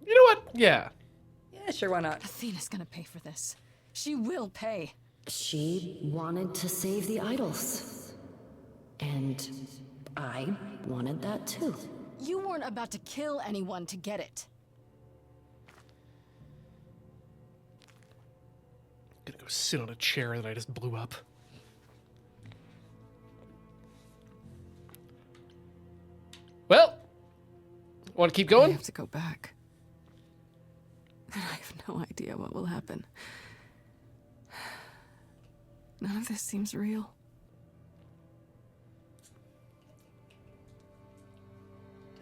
You know what? Yeah. Yeah, sure, why not? Athena's gonna pay for this. She will pay. She wanted to save the idols. And I wanted that too. You weren't about to kill anyone to get it. Gonna go sit on a chair that I just blew up. Well, want to keep I going? have to go back. And I have no idea what will happen. None of this seems real.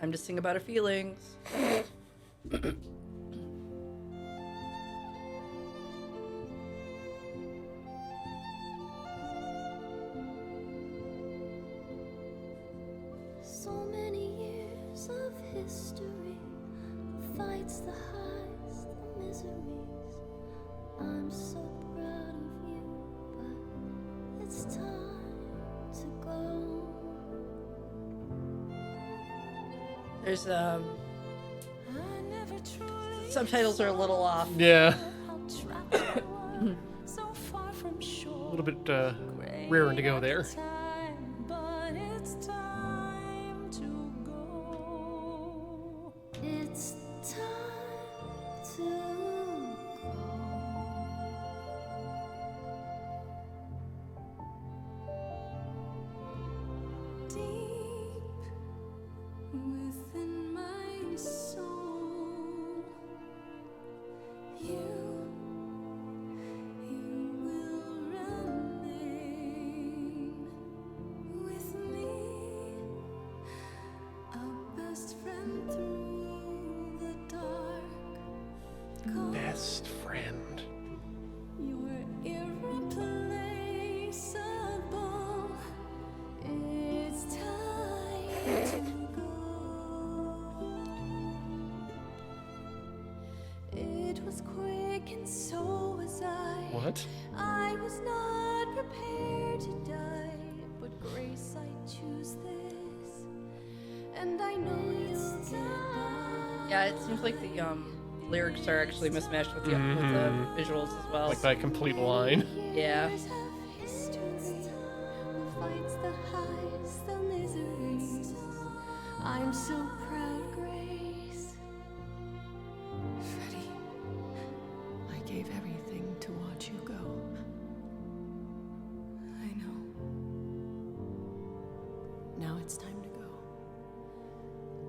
Time to sing about her feelings. So many years of history, the fights, the highs, the miseries. I'm so proud of you, but it's time to go. There's subtitles are a little off. Yeah. A little bit raring to go there. It's time to go. Deep within my soul, you will remain with me, a best friend through the dark. Best friend. You're irreplaceable. It's time to go. It was quick and so was I. What? I was not prepared to die, but Grace, I choose this, and I know you'll get by. Yeah, it seems like the lyrics are actually mismatched with the visuals as well. Like that complete line. Yeah. Years of history, the fights, the highs, the miseries. I'm so proud, Grace. Freddie, I gave everything to watch you go. I know. Now it's time to go.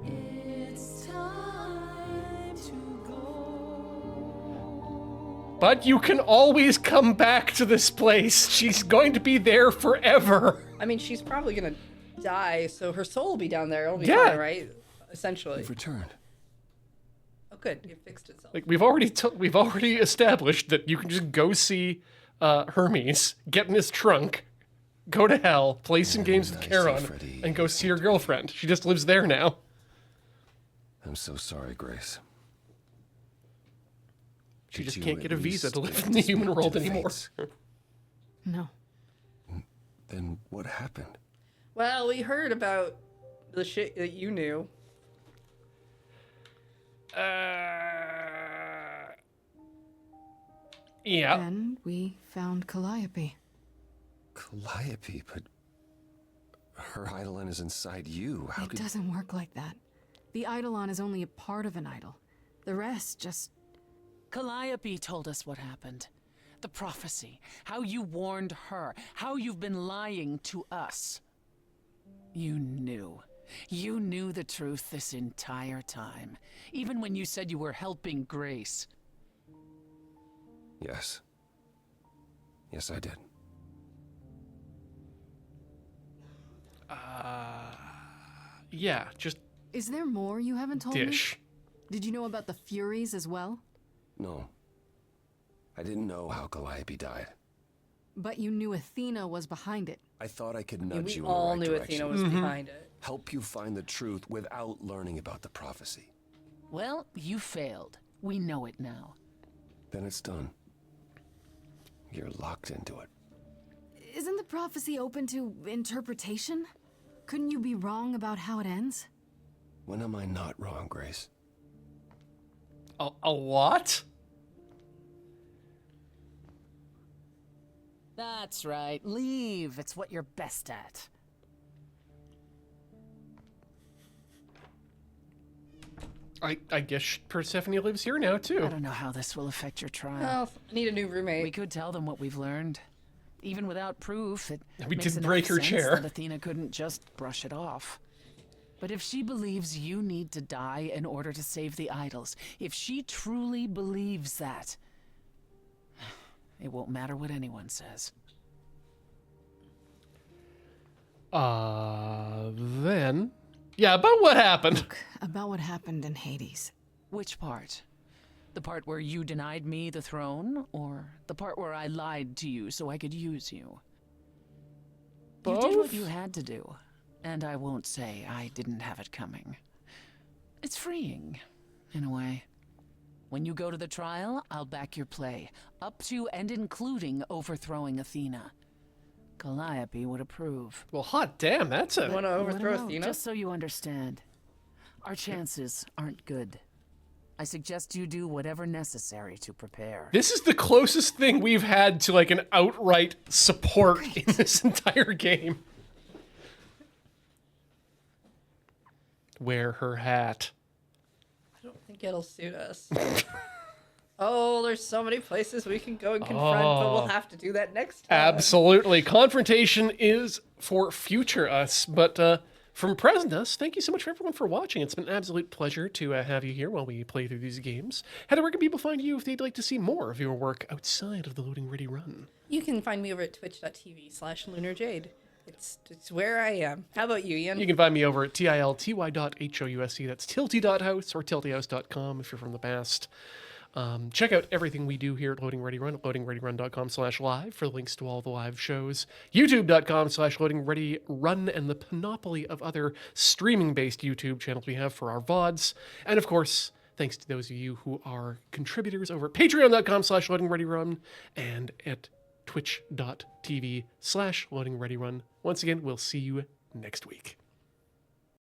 It's time to go. But you can always come back to this place. She's going to be there forever. I mean, she's probably gonna die, so her soul will be down there. It'll be Yeah. fine, right? Essentially. You've returned. Oh, good. It fixed itself. Like we've already established that you can just go see Hermes, get in his trunk, go to hell, play some games with I see, Charon, Freddie. and go see your girlfriend. She just lives there now. I'm so sorry, Grace. She Did just you can't at get a visa least to live get in the to human speak to world the anymore. Fates? No. Then what happened? Well, we heard about the shit that you knew. Yeah. Then we found Calliope. Calliope, but her eidolon is inside you. How It could... doesn't work like that. The eidolon is only a part of an idol. The rest just... Calliope told us what happened. The prophecy, how you warned her, how you've been lying to us. You knew. You knew the truth this entire time, even when you said you were helping Grace. Yes. Yes, I did. Yeah, just Is there more you haven't told dish. me? Did you know about the Furies as well? No. I didn't know how Calliope died. But you knew Athena was behind it. I thought I could nudge We you in all the right knew direction. Athena was behind it. Help you find the truth without learning about the prophecy. Well, you failed. We know it now. Then it's done. You're locked into it. Isn't the prophecy open to interpretation? Couldn't you be wrong about how it ends? When am I not wrong, Grace? A what? That's right. Leave. It's what you're best at. I guess Persephone lives here now, too. I don't know how this will affect your trial. Well, I need a new roommate. We could tell them what we've learned. Even without proof, it We makes did enough break her sense chair. that Athena couldn't just brush it off. But if she believes you need to die in order to save the idols, if she truly believes that, it won't matter what anyone says. Then... Yeah, about what happened. Look, about what happened in Hades. Which part? The part where you denied me the throne, or the part where I lied to you so I could use you? Both? You did what you had to do, and I won't say I didn't have it coming. It's freeing, in a way. When you go to the trial, I'll back your play, up to and including overthrowing Athena. Calliope would approve. Well, hot damn, that's a... You want to overthrow Athena? Just so you understand, our chances aren't good. I suggest you do whatever necessary to prepare. This is the closest thing we've had to, like, an outright support in this entire game. Wear her hat. I don't think it'll suit us. Oh, there's so many places we can go and confront, but we'll have to do that next time. Absolutely. Confrontation is for future us, but from present us, thank you so much for everyone for watching. It's been an absolute pleasure to have you here while we play through these games. Heather, where can people find you if they'd like to see more of your work outside of the Loading Ready Run? You can find me over at twitch.tv/LunarJade. It's where I am. How about you, Ian? You can find me over at tilty.house. That's tilty.house or tiltyhouse.com if you're from the past. Check out everything we do here at Loading Ready Run at loadingreadyrun.com/live for links to all the live shows. YouTube.com/loadingreadyrun and the panoply of other streaming-based YouTube channels we have for our VODs. And of course, thanks to those of you who are contributors over at patreon.com/loadingreadyrun and at twitch.tv/loadingreadyrun. Once again, we'll see you next week.